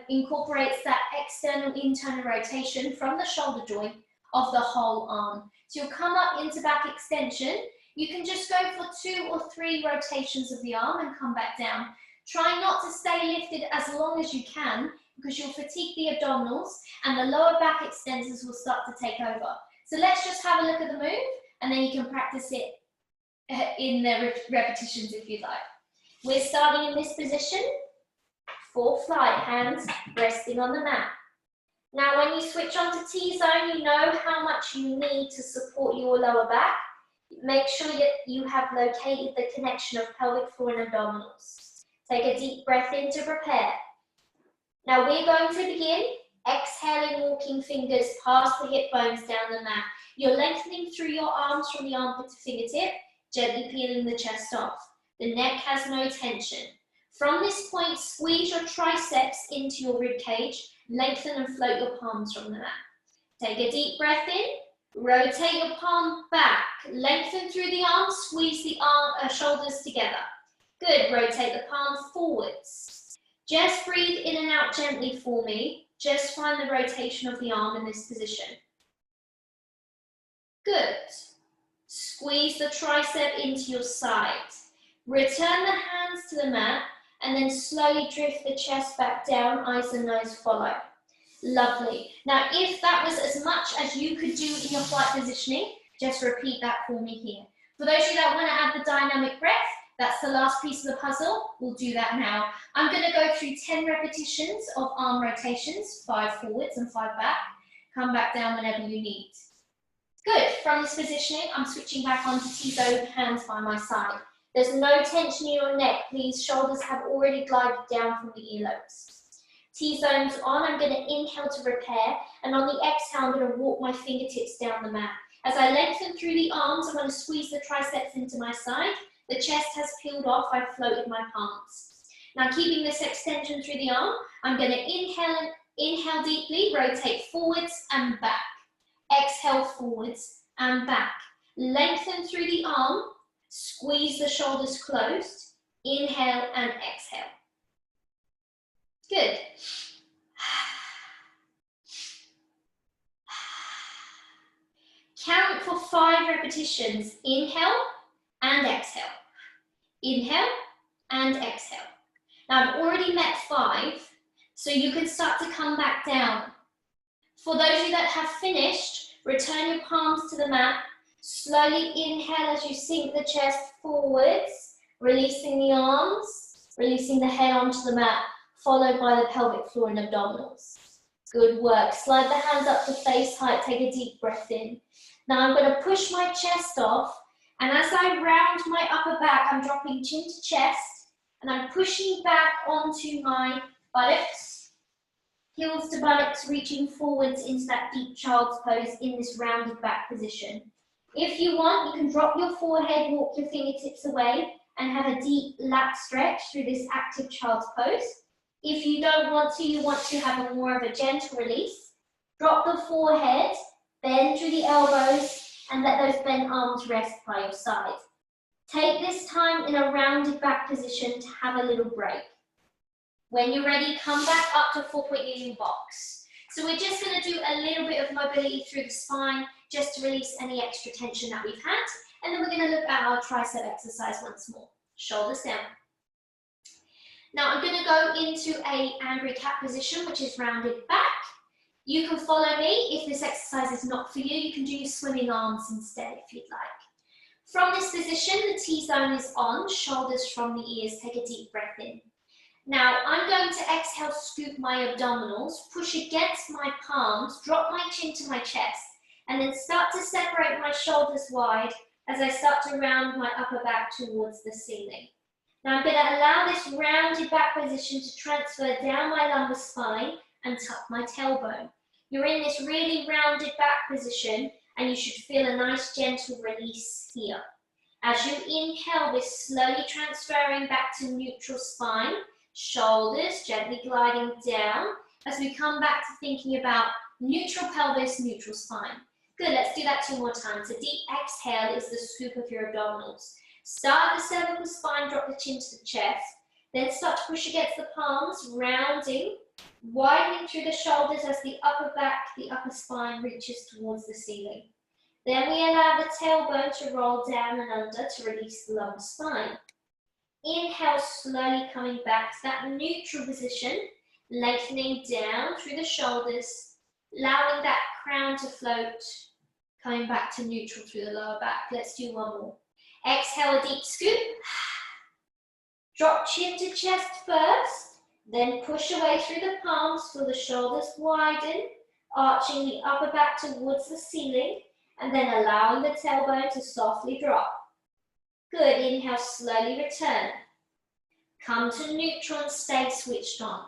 incorporates that external internal rotation from the shoulder joint of the whole arm. So you'll come up into back extension. You can just go for 2 or 3 rotations of the arm and come back down. Try not to stay lifted as long as you can. because you'll fatigue the abdominals and the lower back extensors will start to take over. So let's just have a look at the move, and then you can practice it in the repetitions if you'd like. We're starting in this position, for flight, hands resting on the mat. Now when you switch on to T-zone, you know how much you need to support your lower back. Make sure that you have located the connection of pelvic floor and abdominals. Take a deep breath in to prepare. Now we're going to begin exhaling, walking fingers past the hip bones down the mat. You're lengthening through your arms from the armpit to fingertip, gently peeling the chest off. The neck has no tension. From this point, squeeze your triceps into your rib cage, lengthen and float your palms from the mat. Take a deep breath in, rotate your palm back, lengthen through the arms, squeeze the shoulders together. Good, rotate the palm forwards. Just breathe in and out gently for me. Just find the rotation of the arm in this position. Good. Squeeze the tricep into your side. Return the hands to the mat and then slowly drift the chest back down, eyes and nose follow. Lovely. Now, if that was as much as you could do in your flight positioning, just repeat that for me here. For those of you that want to add the dynamic breath, that's the last piece of the puzzle. We'll do that now. I'm going to go through 10 repetitions of arm rotations, 5 forwards and 5 back. Come back down whenever you need. Good. From this positioning, I'm switching back onto T-zone, hands by my side. There's no tension in your neck, please. Shoulders have already glided down from the earlobes. T-zone's on, I'm going to inhale to prepare, and on the exhale, I'm going to walk my fingertips down the mat. As I lengthen through the arms, I'm going to squeeze the triceps into my side. The chest has peeled off, I've floated my palms. Now, keeping this extension through the arm, I'm going to inhale deeply, rotate forwards and back. Exhale forwards and back. Lengthen through the arm, squeeze the shoulders closed, inhale and exhale. Good. Count for 5 repetitions. Inhale and exhale. Inhale and exhale. Now I've already met 5, so you can start to come back down. For those of you that have finished, return your palms to the mat. Slowly inhale as you sink the chest forwards, releasing the arms, releasing the head onto the mat, followed by the pelvic floor and abdominals. Good work. Slide the hands up to face height, take a deep breath in. Now I'm going to push my chest off, and as I round my upper back, I'm dropping chin to chest, and I'm pushing back onto my buttocks, heels to buttocks, reaching forwards into that deep child's pose in this rounded back position. If you want, you can drop your forehead, walk your fingertips away, and have a deep lat stretch through this active child's pose. If you don't want to, you want to have a more of a gentle release. Drop the forehead, bend through the elbows, and let those bent arms rest by your side. Take this time in a rounded back position to have a little break. When you're ready, come back up to 4-point kneeling box. So we're just going to do a little bit of mobility through the spine just to release any extra tension that we've had. And then we're going to look at our tricep exercise once more. Shoulders down. Now I'm going to go into a angry cat position, which is rounded back. You can follow me. If this exercise is not for you, you can do swimming arms instead if you'd like. From this position, the T-zone is on, shoulders from the ears. Take a deep breath in. Now, I'm going to exhale, scoop my abdominals, push against my palms, drop my chin to my chest, and then start to separate my shoulders wide as I start to round my upper back towards the ceiling. Now, I'm going to allow this rounded back position to transfer down my lumbar spine and tuck my tailbone. You're in this really rounded back position, and you should feel a nice gentle release here. As you inhale, we're slowly transferring back to neutral spine. Shoulders gently gliding down as we come back to thinking about neutral pelvis, neutral spine. Good, let's do that 2 more times. A deep exhale is the scoop of your abdominals. Start at the cervical spine, drop the chin to the chest. Then start to push against the palms, rounding, widening through the shoulders as the upper back, the upper spine reaches towards the ceiling. Then we allow the tailbone to roll down and under to release the lumbar spine. Inhale, slowly coming back to that neutral position, Lengthening down through the shoulders, allowing that crown to float, coming back to neutral through the lower back. Let's do one more. Exhale, a deep scoop. Drop chin to chest first, then push away through the palms, feel the shoulders widen, arching the upper back towards the ceiling, and then allowing the tailbone to softly drop. Good, inhale, slowly return. Come to neutral and stay switched on.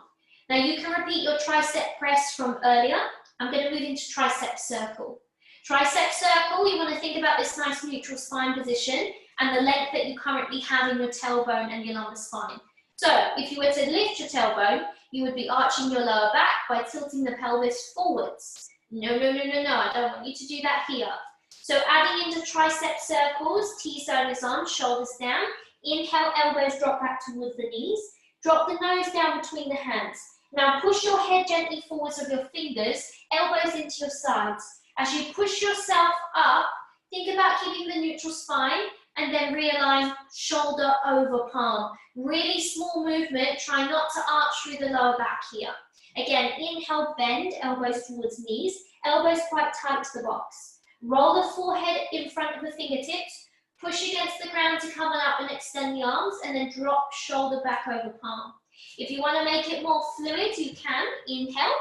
Now you can repeat your tricep press from earlier. I'm going to move into tricep circle. Tricep circle, you want to think about this nice neutral spine position and the length that you currently have in your tailbone and your lumbar spine. So if you were to lift your tailbone, you would be arching your lower back by tilting the pelvis forwards. No, I don't want you to do that here. So adding into tricep circles, T-zone is on, shoulders down. Inhale, elbows drop back towards the knees. Drop the nose down between the hands. Now push your head gently forwards with your fingers, elbows into your sides. As you push yourself up, think about keeping the neutral spine and then realign shoulder over palm. Really small movement, try not to arch through the lower back here. Again, inhale, bend, elbows towards knees, elbows quite tight to the box. Roll the forehead in front of the fingertips, push against the ground to come up and extend the arms, and then drop shoulder back over palm. If you want to make it more fluid, you can. Inhale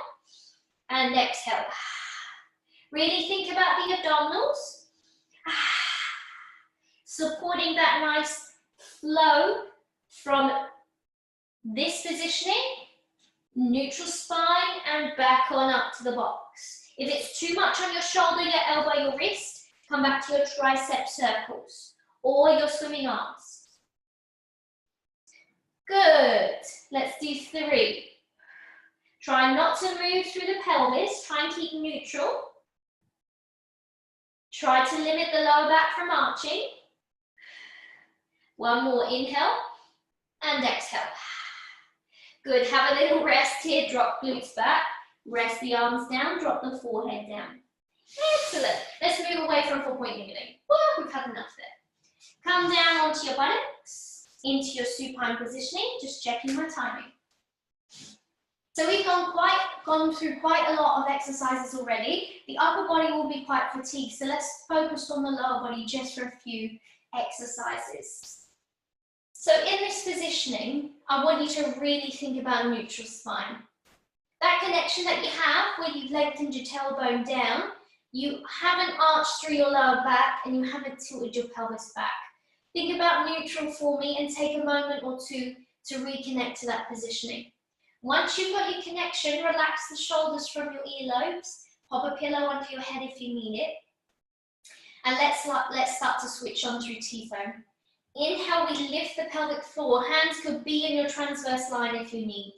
and exhale. Really think about the abdominals. Supporting that nice flow from this positioning, neutral spine, and back on up to the box. If it's too much on your shoulder, your elbow, your wrist, come back to your tricep circles or your swimming arms. Good. Let's do 3. Try not to move through the pelvis. Try and keep neutral. Try to limit the lower back from arching. One more, inhale and exhale. Good, have a little rest here, drop glutes back, rest the arms down, drop the forehead down. Excellent, let's move away from 4-point limiting. Woo, we've had enough there. Come down onto your buttocks, into your supine positioning, just checking my timing. So we've gone through quite a lot of exercises already. The upper body will be quite fatigued, so let's focus on the lower body just for a few exercises. So in this positioning, I want you to really think about neutral spine. That connection that you have where you've lengthened your tailbone down, you haven't arched through your lower back and you haven't tilted your pelvis back. Think about neutral for me and take a moment or two to reconnect to that positioning. Once you've got your connection, relax the shoulders from your earlobes, pop a pillow onto your head if you need it. And let's start to switch on through T-zone. Inhale, we lift the pelvic floor. Hands could be in your transverse line if you need.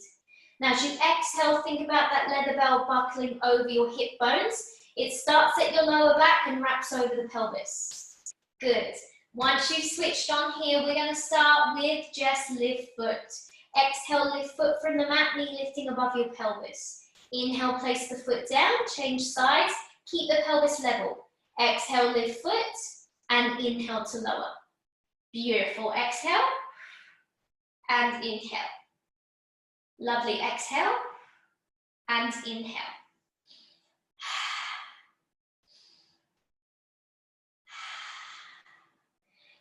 Now as you exhale, think about that leather belt buckling over your hip bones. It starts at your lower back and wraps over the pelvis. Good. Once you've switched on here, we're going to start with just lift foot. Exhale, lift foot from the mat, knee lifting above your pelvis. Inhale, place the foot down, change sides, keep the pelvis level. Exhale, lift foot, and inhale to lower. Beautiful. Exhale and inhale. Lovely. Exhale and inhale.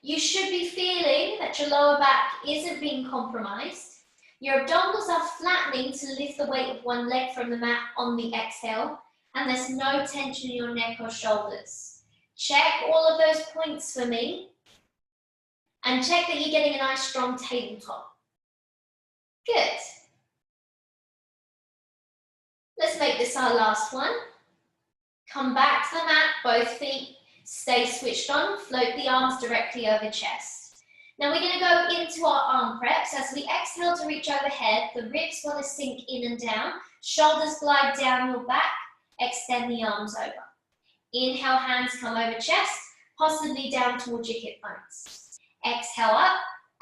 You should be feeling that your lower back isn't being compromised. Your abdominals are flattening to lift the weight of one leg from the mat on the exhale, and there's no tension in your neck or shoulders. Check all of those points for me. And check that you're getting a nice strong tabletop. Good. Let's make this our last one. Come back to the mat, both feet, stay switched on, float the arms directly over chest. Now we're going to go into our arm preps. As we exhale to reach overhead, the ribs want to sink in and down, shoulders glide down your back, extend the arms over. Inhale, hands come over chest, possibly down towards your hip bones. Exhale up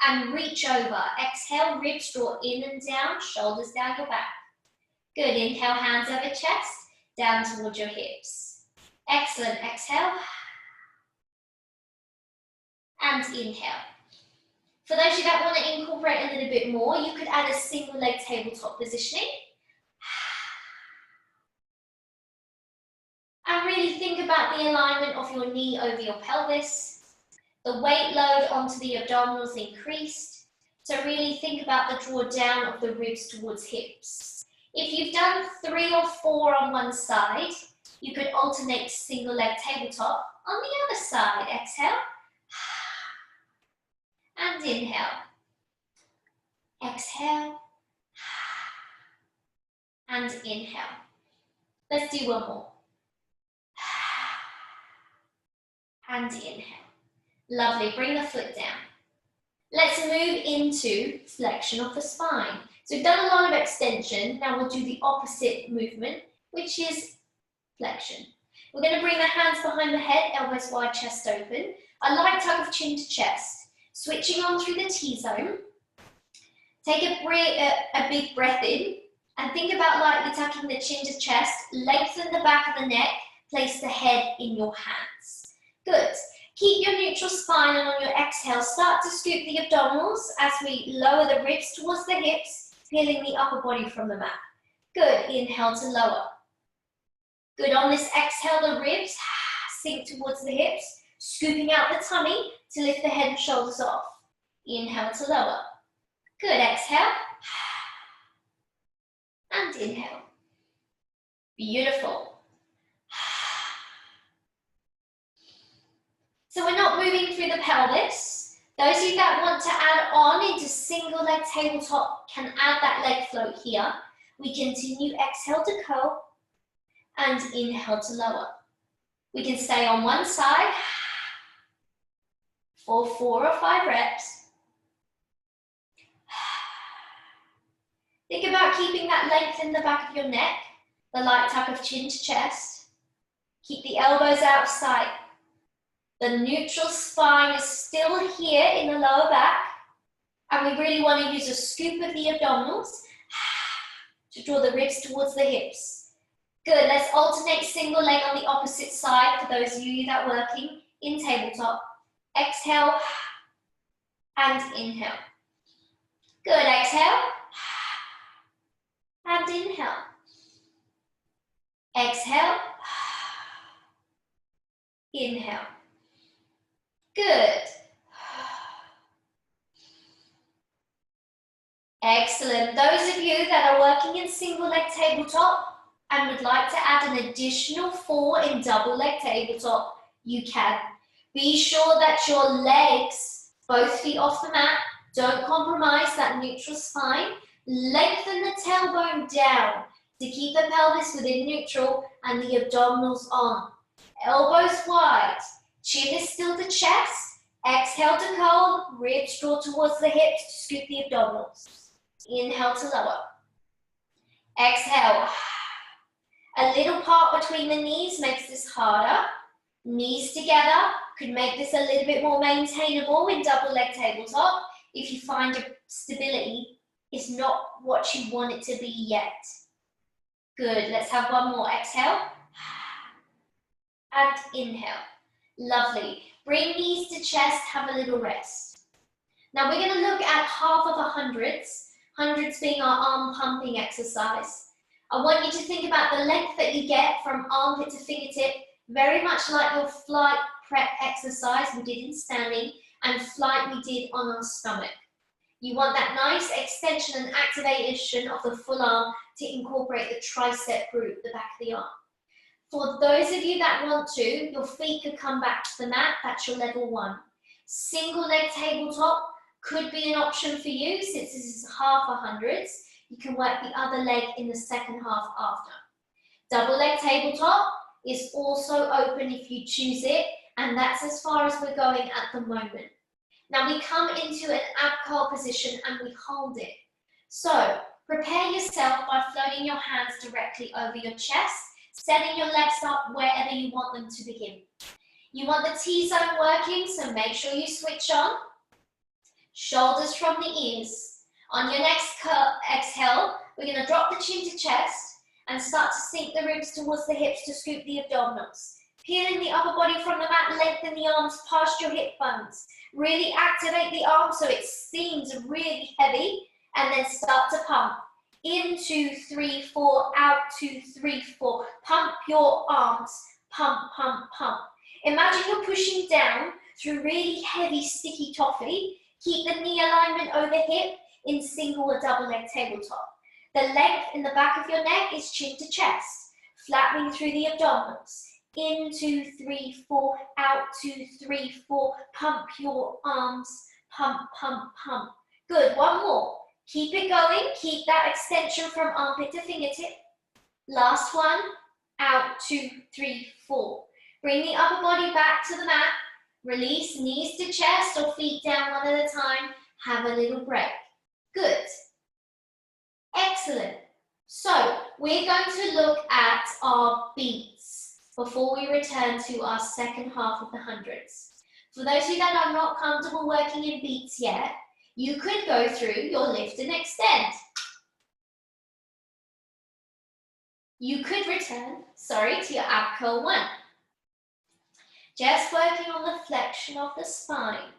and reach over. Exhale, ribs draw in and down, shoulders down your back. Good, inhale, hands over chest, down towards your hips. Excellent, exhale. And inhale. For those of you that want to incorporate a little bit more, you could add a single leg tabletop positioning. the alignment of your knee over your pelvis. The weight load onto the abdominals increased. So really think about the draw down of the ribs towards hips. If you've done 3 or 4 on one side, you could alternate single leg tabletop on the other side. Exhale. And inhale. Exhale. And inhale. Let's do one more. And inhale. Lovely, bring the foot down. Let's move into flexion of the spine. So we've done a lot of extension, now we'll do the opposite movement, which is flexion. We're going to bring the hands behind the head, elbows wide, chest open. A light tug of chin to chest. Switching on through the T-zone. Take a big breath in and think about lightly tucking the chin to chest, lengthen the back of the neck, place the head in your hands. Good. Keep your neutral spine, and on your exhale, start to scoop the abdominals as we lower the ribs towards the hips, peeling the upper body from the mat. Good. Inhale to lower. Good. On this exhale, the ribs sink towards the hips, scooping out the tummy to lift the head and shoulders off. Inhale to lower. Good. Exhale. And inhale. Beautiful. So we're not moving through the pelvis. Those of you that want to add on into single leg tabletop can add that leg float here. We continue, exhale to curl and inhale to lower. We can stay on one side for 4 or 5 reps. Think about keeping that length in the back of your neck, the light tuck of chin to chest. Keep the elbows out of sight. The neutral spine is still here in the lower back, and we really want to use a scoop of the abdominals to draw the ribs towards the hips. Good, let's alternate single leg on the opposite side for those of you that are working in tabletop. Exhale and inhale. Good, exhale and inhale. Exhale, inhale. Good. Excellent. Those of you that are working in single leg tabletop and would like to add an additional 4 in double leg tabletop, you can. Be sure that your legs, both feet off the mat, don't compromise that neutral spine. Lengthen the tailbone down to keep the pelvis within neutral and the abdominals on. Elbows wide. Chin is still to chest. Exhale to curl. Ribs draw towards the hips to scoop the abdominals. Inhale to lower. Exhale. A little part between the knees makes this harder. Knees together could make this a little bit more maintainable in double leg tabletop if you find your stability is not what you want it to be yet. Good. Let's have one more. Exhale. And inhale. Lovely. Bring knees to chest, have a little rest. Now we're going to look at half of a hundreds, hundreds being our arm pumping exercise. I want you to think about the length that you get from armpit to fingertip, very much like your flight prep exercise we did in standing and flight we did on our stomach. You want that nice extension and activation of the full arm to incorporate the tricep group, the back of the arm. For those of you that want to, your feet could come back to the mat, that's your level 1. Single leg tabletop could be an option for you since this is half a hundreds. You can work the other leg in the second half after. Double leg tabletop is also open if you choose it, and that's as far as we're going at the moment. Now we come into an ab curl position and we hold it. So prepare yourself by floating your hands directly over your chest, setting your legs up wherever you want them to begin. You want the T-zone working, so make sure you switch on. Shoulders from the ears. On your next exhale, we're going to drop the chin to chest and start to sink the ribs towards the hips to scoop the abdominals. Peeling the upper body from the mat, lengthen the arms past your hip bones. Really activate the arms so it seems really heavy, and then start to pump. In 2, 3, 4, out 2, 3, 4. Pump your arms pump, pump, pump. Imagine you're pushing down through really heavy, sticky toffee. Keep the knee alignment over hip in single or double leg tabletop. The length in the back of your neck is chin to chest, flattening through the abdominals. In, 2, 3, 4, out, 2, 3, 4. Pump your arms, pump, pump, pump. Good, one more. Keep it going, keep that extension from armpit to fingertip. Last one, out, 2, 3, 4. Bring the upper body back to the mat. Release knees to chest or feet down one at a time. Have a little break. Good. Excellent. So we're going to look at our beats before we return to our second half of the hundreds. For those of you that are not comfortable working in beats yet, you could go through your lift and extend. You could return, to your ab curl 1. Just working on the flexion of the spine.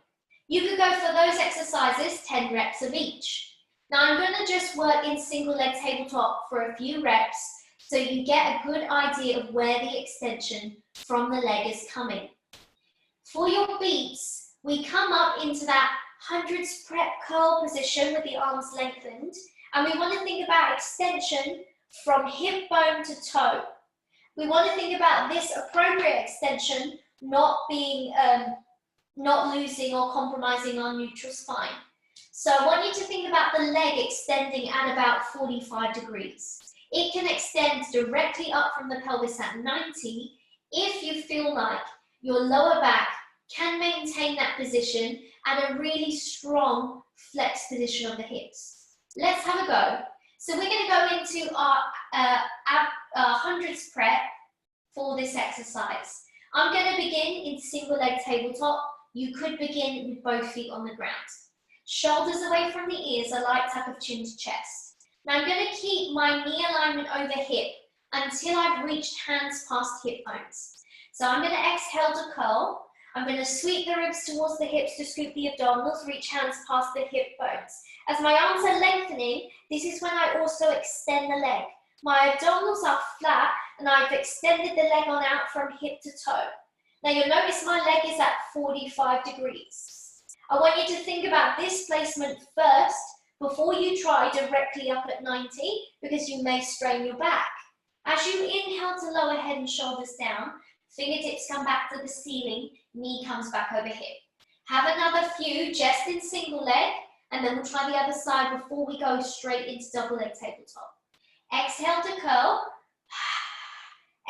You could go for those exercises, 10 reps of each. Now I'm going to just work in single leg tabletop for a few reps so you get a good idea of where the extension from the leg is coming. For your beats, we come up into that hundreds prep curl position with the arms lengthened, and we want to think about extension from hip bone to toe. We want to think about this appropriate extension not being, not losing or compromising our neutral spine. So I want you to think about the leg extending at about 45 degrees. It can extend directly up from the pelvis at 90 if you feel like your lower back can maintain that position at a really strong flex position of the hips. Let's have a go. So we're going to go into our hundreds prep for this exercise. I'm going to begin in single leg tabletop. You could begin with both feet on the ground. Shoulders away from the ears, a light tuck of chin to chest. Now I'm going to keep my knee alignment over hip until I've reached hands past hip bones. So I'm going to exhale to curl. I'm going to sweep the ribs towards the hips to scoop the abdominals, reach hands past the hip bones. As my arms are lengthening, this is when I also extend the leg. My abdominals are flat and I've extended the leg on out from hip to toe. Now you'll notice my leg is at 45 degrees. I want you to think about this placement first before you try directly up at 90 because you may strain your back. As you inhale to lower head and shoulders down, fingertips come back to the ceiling, knee comes back over hip. Have another few just in single leg and then we'll try the other side before we go straight into double leg tabletop. Exhale to curl.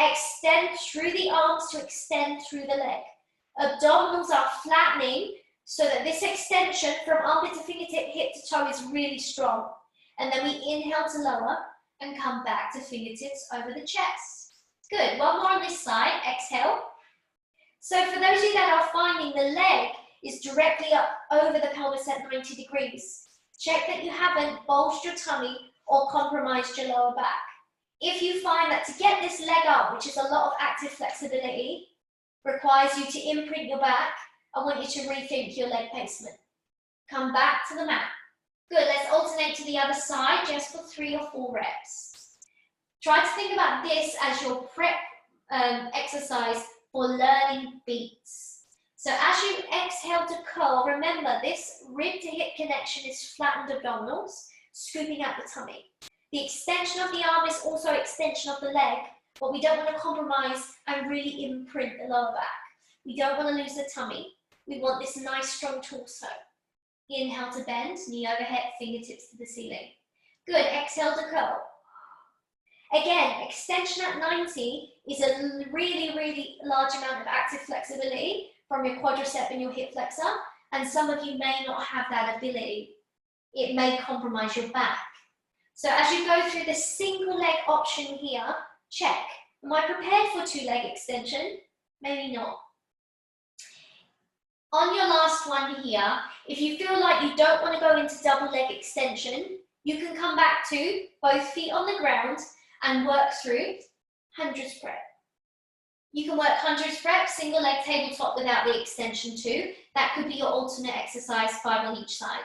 Extend through the arms to extend through the leg. Abdominals are flattening so that this extension from armpit to fingertip, hip to toe is really strong. And then we inhale to lower and come back to fingertips over the chest. Good, one more on this side, exhale. So for those of you that are finding the leg is directly up over the pelvis at 90 degrees, check that you haven't bulged your tummy or compromised your lower back. If you find that to get this leg up, which is a lot of active flexibility, requires you to imprint your back, I want you to rethink your leg placement. Come back to the mat. Good, let's alternate to the other side just for 3 or 4 reps. Try to think about this as your prep exercise for learning beats. So as you exhale to curl, remember this rib to hip connection is flattened abdominals, scooping out the tummy. The extension of the arm is also extension of the leg, but we don't want to compromise and really imprint the lower back. We don't want to lose the tummy. We want this nice strong torso. Inhale to bend, knee overhead, fingertips to the ceiling. Good, exhale to curl. Again, extension at 90 is a really, really large amount of active flexibility from your quadricep and your hip flexor, and some of you may not have that ability. It may compromise your back. So as you go through the single leg option here, check. Am I prepared for 2-leg extension? Maybe not. On your last one here, if you feel like you don't want to go into double leg extension, you can come back to both feet on the ground and work through hundreds prep. You can work hundreds prep, single leg tabletop without the extension too. That could be your alternate exercise, 5 on each side.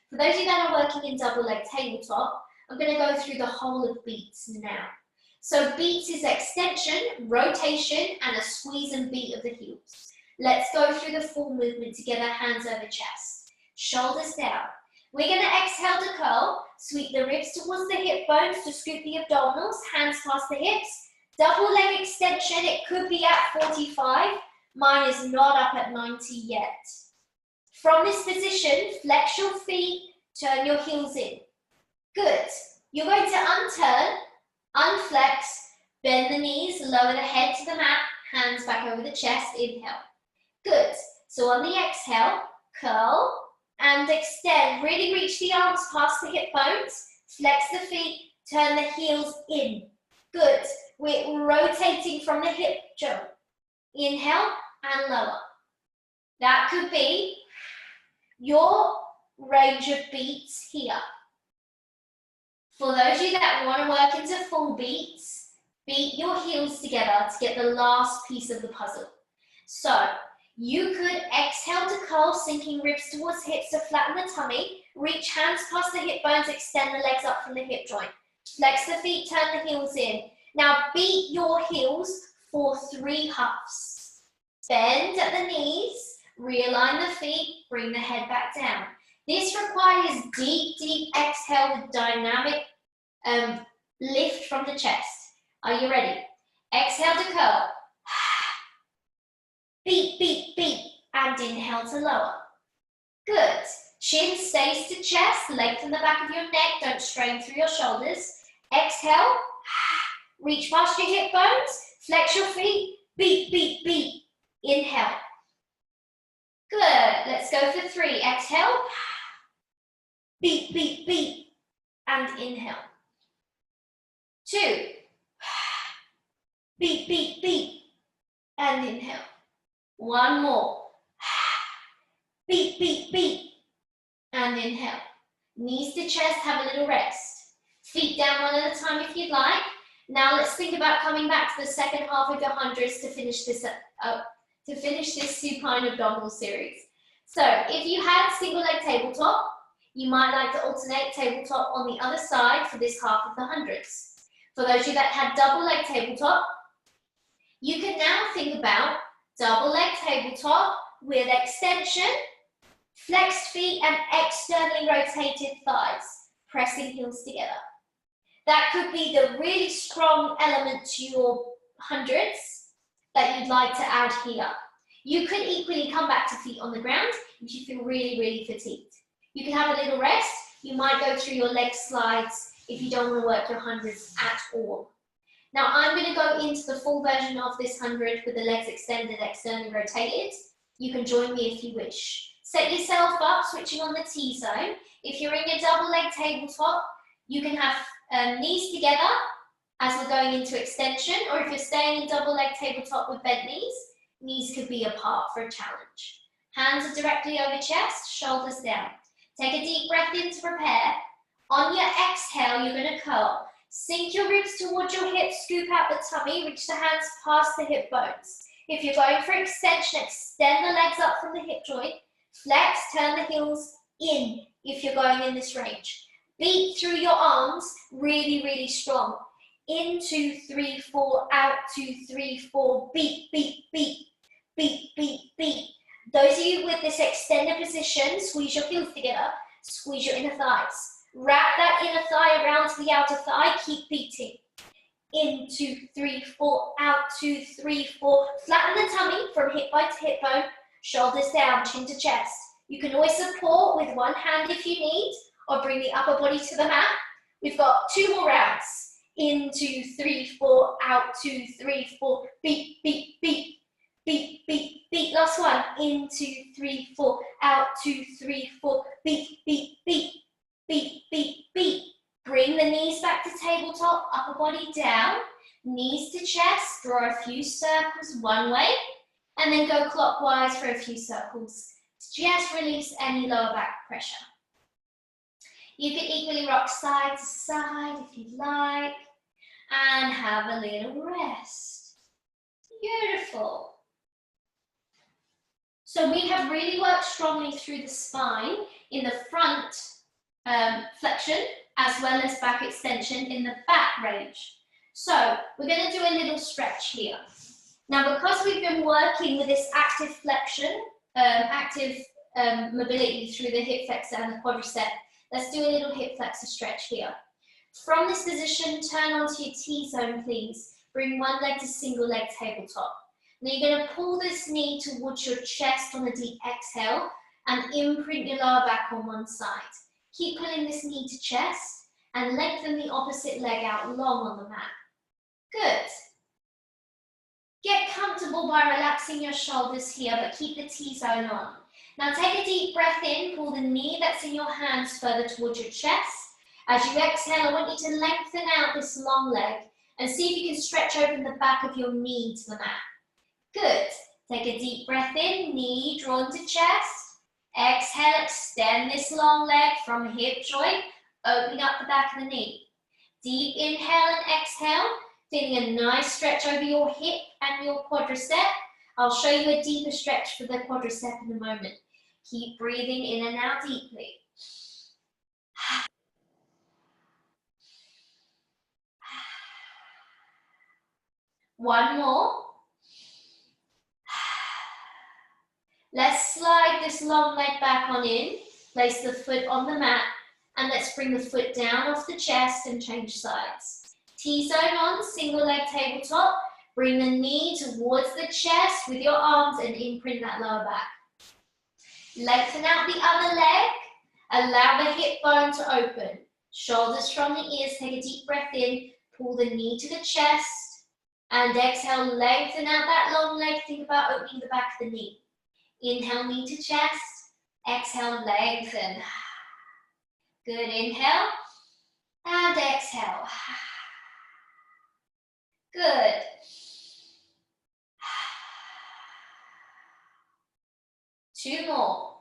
For those of you that are working in double leg tabletop, I'm going to go through the whole of beats now. So beats is extension, rotation, and a squeeze and beat of the heels. Let's go through the full movement together, hands over chest, shoulders down. We're going to exhale to curl, sweep the ribs towards the hip bones to scoop the abdominals, hands past the hips. Double leg extension, it could be at 45. Mine is not up at 90 yet. From this position, flex your feet, turn your heels in. Good. You're going to unturn, unflex, bend the knees, lower the head to the mat, hands back over the chest, inhale. Good. So on the exhale, curl and extend. Really reach the arms past the hip bones, flex the feet, turn the heels in. Good. We're rotating from the hip joint. Inhale and lower. That could be your range of beats here. For those of you that want to work into full beats, beat your heels together to get the last piece of the puzzle. So you could exhale to curl, sinking ribs towards hips to flatten the tummy, reach hands past the hip bones, extend the legs up from the hip joint. Flex the feet, turn the heels in. Now beat your heels for 3 huffs. Bend at the knees, realign the feet, bring the head back down. This requires deep, deep exhale with dynamic lift from the chest. Are you ready? Exhale to curl. Beat, beat, beat, and inhale to lower. Good. Chin stays to chest, lengthen the back of your neck, don't strain through your shoulders. Exhale, reach past your hip bones, flex your feet, beat, beat, beat. Inhale. Good. Let's go for 3. Exhale, beat, beat, beat, and inhale. 2. Beat, beat, beat, and inhale. 1 more. Beat, beat, beat, and inhale. Knees to chest, have a little rest. Feet down one at a time if you'd like. Now let's think about coming back to the second half of your hundreds to finish this supine abdominal series. So if you had single leg tabletop, you might like to alternate tabletop on the other side for this half of the hundreds. For those of you that had double leg tabletop, you can now think about double leg tabletop with extension, flexed feet and externally rotated thighs, pressing heels together. That could be the really strong element to your hundreds that you'd like to add here. You could equally come back to feet on the ground if you feel really, really fatigued. You can have a little rest. You might go through your leg slides if you don't want to work your hundreds at all. Now I'm going to go into the full version of this 100 with the legs extended, externally rotated. You can join me if you wish. Set yourself up, switching on the T zone. If you're in your double leg tabletop, you can have knees together as we're going into extension, or if you're staying in double leg tabletop with bent knees, knees could be apart for a challenge. Hands are directly over chest, shoulders down. Take a deep breath in to prepare. On your exhale, you're going to curl. Sink your ribs towards your hips, scoop out the tummy, reach the hands past the hip bones. If you're going for extension, extend the legs up from the hip joint. Flex, turn the heels in if you're going in this range. Beat through your arms, really, really strong. In 2, 3, 4, out 2, 3, 4, beat, beat, beat, beat, beat, beat. Those of you with this extended position, squeeze your heels together, squeeze your inner thighs. Wrap that inner thigh around to the outer thigh, keep beating. In 2, 3, 4, out 2, 3, 4. Flatten the tummy from hip bone to hip bone, shoulders down, chin to chest. You can always support with one hand if you need, or bring the upper body to the mat. We've got 2 more rounds. In 2, 3, 4, out 2, 3, 4. Beat, beat, beat, beat, beat, beat. Last one. In 2, 3, 4, out 2, 3, 4. Beat, beat, beat, beat, beat, beat. Bring the knees back to tabletop, upper body down, knees to chest, draw a few circles one way, and then go clockwise for a few circles to just release any lower back pressure. You can equally rock side to side if you'd like, and have a little rest. Beautiful. So we have really worked strongly through the spine in the front flexion, as well as back extension in the back range. So we're going to do a little stretch here. Now, because we've been working with this active flexion, mobility through the hip flexor and the quadricep, let's do a little hip flexor stretch here. From this position, turn onto your T-zone, please. Bring one leg to single leg tabletop. Now you're going to pull this knee towards your chest on a deep exhale and imprint your lower back on one side. Keep pulling this knee to chest and lengthen the opposite leg out long on the mat. Good. Get comfortable by relaxing your shoulders here, but keep the T-zone on. Now take a deep breath in, pull the knee that's in your hands further towards your chest. As you exhale, I want you to lengthen out this long leg and see if you can stretch open the back of your knee to the mat. Good. Take a deep breath in, knee drawn to chest. Exhale, extend this long leg from hip joint, opening up the back of the knee. Deep inhale and exhale, feeling a nice stretch over your hip and your quadricep. I'll show you a deeper stretch for the quadricep in a moment. Keep breathing in and out deeply. One more. Let's slide this long leg back on in, place the foot on the mat, and let's bring the foot down off the chest and change sides. T-zone on, single leg tabletop, bring the knee towards the chest with your arms and imprint that lower back. Lengthen out the other leg, allow the hip bone to open. Shoulders from the ears, take a deep breath in, pull the knee to the chest, and exhale, lengthen out that long leg, think about opening the back of the knee. Inhale, knee to chest. Exhale, lengthen. Good, inhale. And exhale. Good. Two more.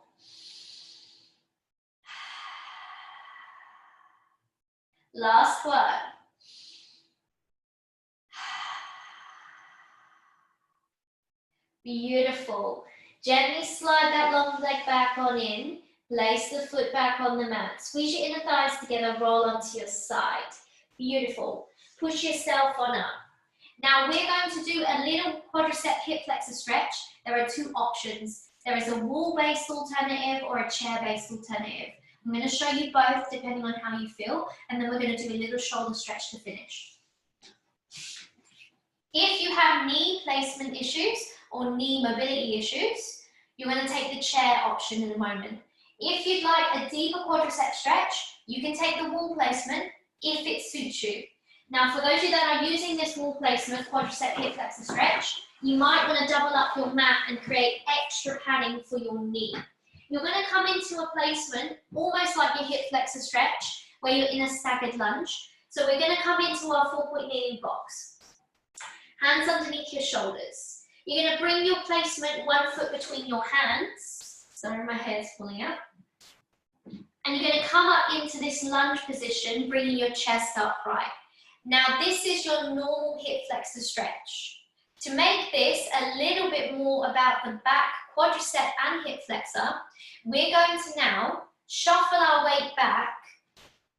Last one. Beautiful. Gently slide that long leg back on in. Place the foot back on the mat. Squeeze your inner thighs together, roll onto your side. Beautiful. Push yourself on up. Now we're going to do a little quadricep hip flexor stretch. There are two options. There is a wall-based alternative or a chair-based alternative. I'm going to show you both depending on how you feel, and then we're going to do a little shoulder stretch to finish. If you have knee placement issues or knee mobility issues, you're going to take the chair option in a moment. If you'd like a deeper quadricep stretch, you can take the wall placement if it suits you. Now, for those of you that are using this wall placement quadricep hip flexor stretch, you might want to double up your mat and create extra padding for your knee. You're going to come into a placement almost like your hip flexor stretch, where you're in a staggered lunge. So we're going to come into our 4-point kneeling box. Hands underneath your shoulders. You're going to bring your placement 1 foot between your hands. Sorry, my hair's falling out. And you're going to come up into this lunge position, bringing your chest upright. Now, this is your normal hip flexor stretch. To make this a little bit more about the back, quadricep and hip flexor, we're going to now shuffle our weight back,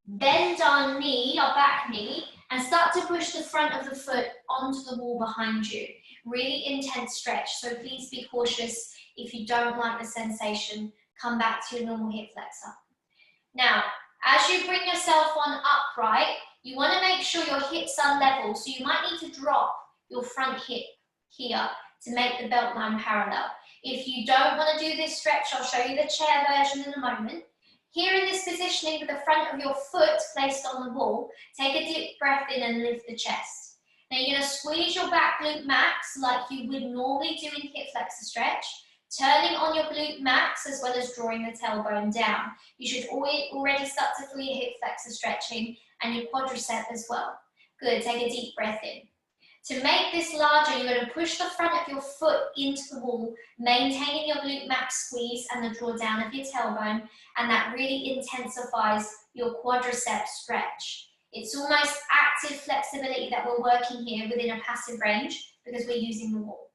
bend our knee, our back knee, and start to push the front of the foot onto the wall behind you. Really intense stretch, so please be cautious. If you don't like the sensation, come back to your normal hip flexor. Now, as you bring yourself on upright, you want to make sure your hips are level, so you might need to drop your front hip here to make the belt line parallel. If you don't want to do this stretch, I'll show you the chair version in a moment. Here in this positioning with the front of your foot placed on the wall, take a deep breath in and lift the chest. Now you're going to squeeze your back glute max like you would normally do in hip flexor stretch, turning on your glute max as well as drawing the tailbone down. You should already start to feel your hip flexor stretching and your quadricep as well. Good, take a deep breath in. To make this larger, you're going to push the front of your foot into the wall, maintaining your glute max squeeze and the drawdown of your tailbone, and that really intensifies your quadricep stretch. It's almost active flexibility that we're working here within a passive range because we're using the wall.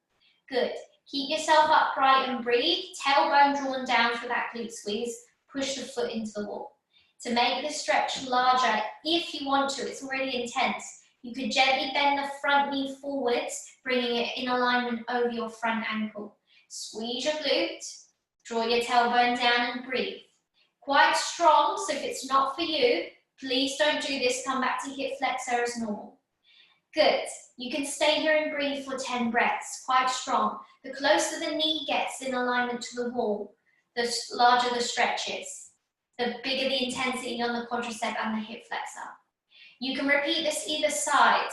Good. Keep yourself upright and breathe. Tailbone drawn down for that glute squeeze. Push the foot into the wall. To make this stretch larger, if you want to, it's already intense, You could gently bend the front knee forwards, bringing it in alignment over your front ankle. Squeeze your glute, draw your tailbone down and breathe. Quite strong, so if it's not for you, please don't do this. Come back to hip flexor as normal. Good. You can stay here and breathe for 10 breaths. Quite strong. The closer the knee gets in alignment to the wall, the larger the stretch is. The bigger the intensity on the quadricep and the hip flexor. You can repeat this either side.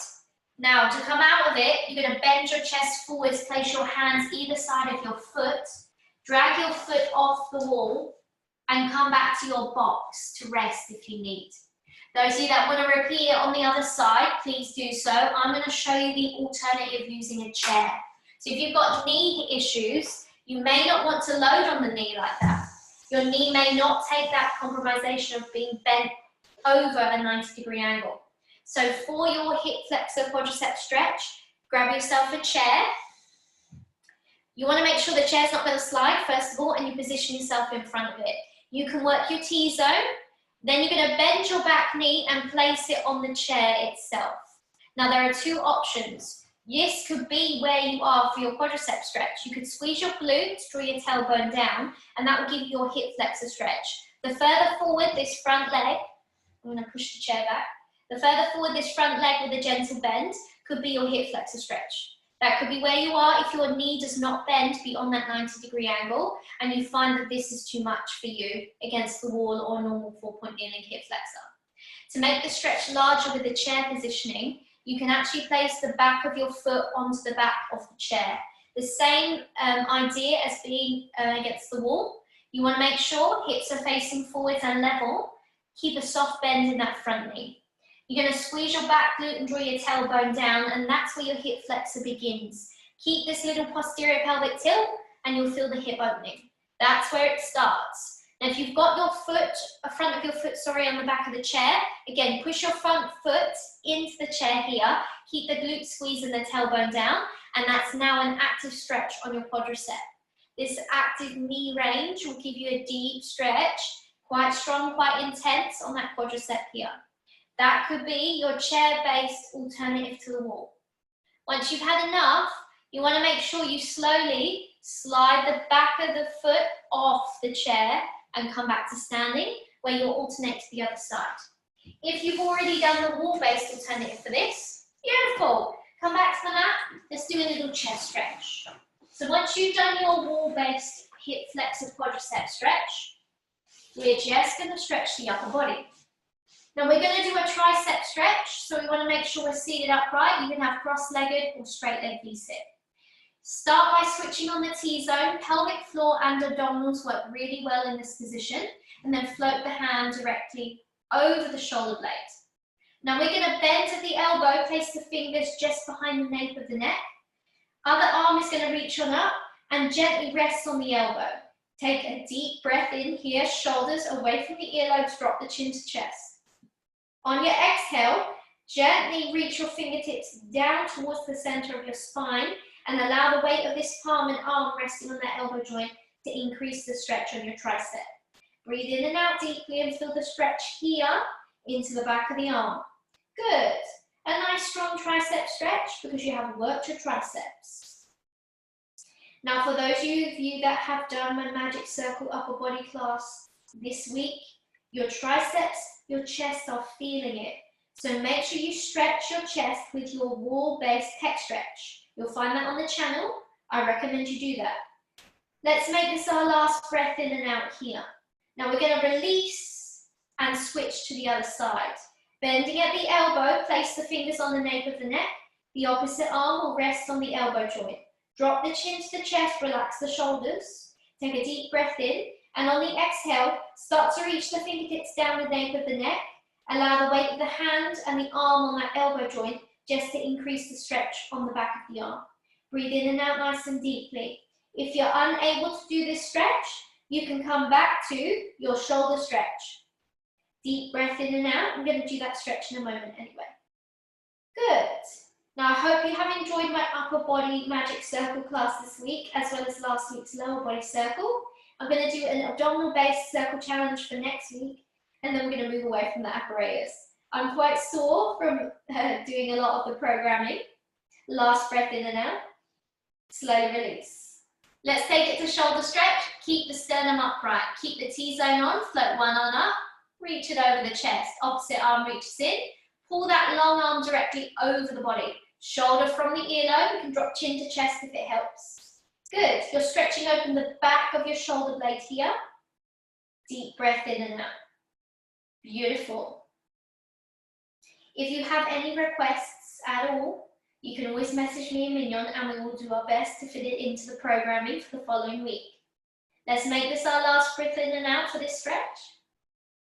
Now, to come out of it, you're going to bend your chest forwards, place your hands either side of your foot, drag your foot off the wall, and come back to your box to rest if you need. Those of you that want to repeat it on the other side, please do so. I'm going to show you the alternative using a chair. So if you've got knee issues, you may not want to load on the knee like that. Your knee may not take that compromisation of being bent over a 90-degree angle. So for your hip flexor quadricep stretch, grab yourself a chair. You want to make sure the chair's not going to slide, first of all, and you position yourself in front of it. You can work your T-zone, then you're going to bend your back knee and place it on the chair itself. Now there are two options. This could be where you are for your quadricep stretch. You could squeeze your glutes, draw your tailbone down, and that will give you your hip flexor stretch. The further forward this front leg, I'm going to push the chair back. The further forward this front leg with a gentle bend could be your hip flexor stretch. That could be where you are if your knee does not bend beyond that 90-degree angle and you find that this is too much for you against the wall or normal 4-point kneeling hip flexor. To make the stretch larger with the chair positioning, you can actually place the back of your foot onto the back of the chair. The same idea as being against the wall. You want to make sure hips are facing forwards and level. Keep a soft bend in that front knee. You're going to squeeze your back glute and draw your tailbone down, and that's where your hip flexor begins. Keep this little posterior pelvic tilt, and you'll feel the hip opening. That's where it starts. Now, if you've got your foot, front of your foot, on the back of the chair, again, push your front foot into the chair here. Keep the glute squeeze and the tailbone down, and that's now an active stretch on your quadricep. This active knee range will give you a deep stretch, quite strong, quite intense on that quadricep here. That could be your chair-based alternative to the wall. Once you've had enough, you want to make sure you slowly slide the back of the foot off the chair and come back to standing, where you'll alternate to the other side. If you've already done the wall-based alternative for this, beautiful. Come back to the mat, let's do a little chest stretch. So once you've done your wall-based hip flexor quadricep stretch, we're just going to stretch the upper body. Now we're going to do a tricep stretch, so we want to make sure we're seated upright. You can have cross-legged or straight-leg V-sit. Start by switching on the T-zone. Pelvic floor and abdominals work really well in this position, and then float the hand directly over the shoulder blade. Now we're going to bend at the elbow, place the fingers just behind the nape of the neck. Other arm is going to reach on up and gently rest on the elbow. Take a deep breath in here, shoulders away from the earlobes, drop the chin to chest. On your exhale, gently reach your fingertips down towards the center of your spine and allow the weight of this palm and arm resting on that elbow joint to increase the stretch on your tricep. Breathe in and out deeply and feel the stretch here into the back of the arm. Good. A nice strong tricep stretch because you have worked your triceps. Now for those of you that have done my Magic Circle upper body class this week, your triceps, your chest are feeling it. So make sure you stretch your chest with your wall-based pec stretch. You'll find that on the channel. I recommend you do that. Let's make this our last breath in and out here. Now we're going to release and switch to the other side. Bending at the elbow, place the fingers on the nape of the neck. The opposite arm will rest on the elbow joint. Drop the chin to the chest, relax the shoulders. Take a deep breath in. And on the exhale, start to reach the fingertips down the nape of the neck. Allow the weight of the hand and the arm on that elbow joint just to increase the stretch on the back of the arm. Breathe in and out nice and deeply. If you're unable to do this stretch, you can come back to your shoulder stretch. Deep breath in and out. I'm going to do that stretch in a moment anyway. Good. Now I hope you have enjoyed my upper body Magic Circle class this week, as well as last week's lower body circle. I'm going to do an abdominal based circle challenge for next week, and then we're going to move away from the apparatus. I'm quite sore from doing a lot of the programming. Last breath in and out. Slowly release. Let's take it to shoulder stretch. Keep the sternum upright. Keep the T-zone on. Float one arm up. Reach it over the chest. Opposite arm reaches in. Pull that long arm directly over the body. Shoulder from the earlobe. You can drop chin to chest if it helps. Good. You're stretching open the back of your shoulder blade here. Deep breath in and out. Beautiful. If you have any requests at all, you can always message me and Mignon and we will do our best to fit it into the programming for the following week. Let's make this our last breath in and out for this stretch.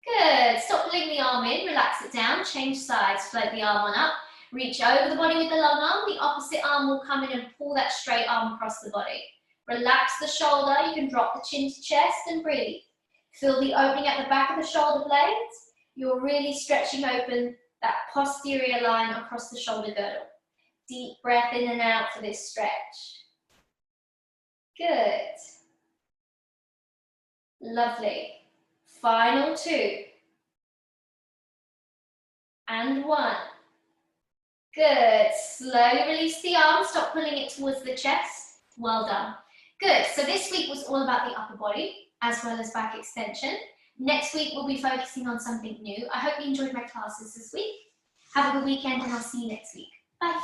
Good. Stop pulling the arm in, relax it down, change sides, float the arm on up, reach over the body with the long arm, the opposite arm will come in and pull that straight arm across the body. Relax the shoulder, you can drop the chin to chest and breathe. Feel the opening at the back of the shoulder blades. You're really stretching open that posterior line across the shoulder girdle. Deep breath in and out for this stretch. Good. Lovely. Final two. And one. Good. Slowly release the arm. Stop pulling it towards the chest. Well done. Good. So this week was all about the upper body as well as back extension. Next week, we'll be focusing on something new. I hope you enjoyed my classes this week. Have a good weekend and I'll see you next week. Bye.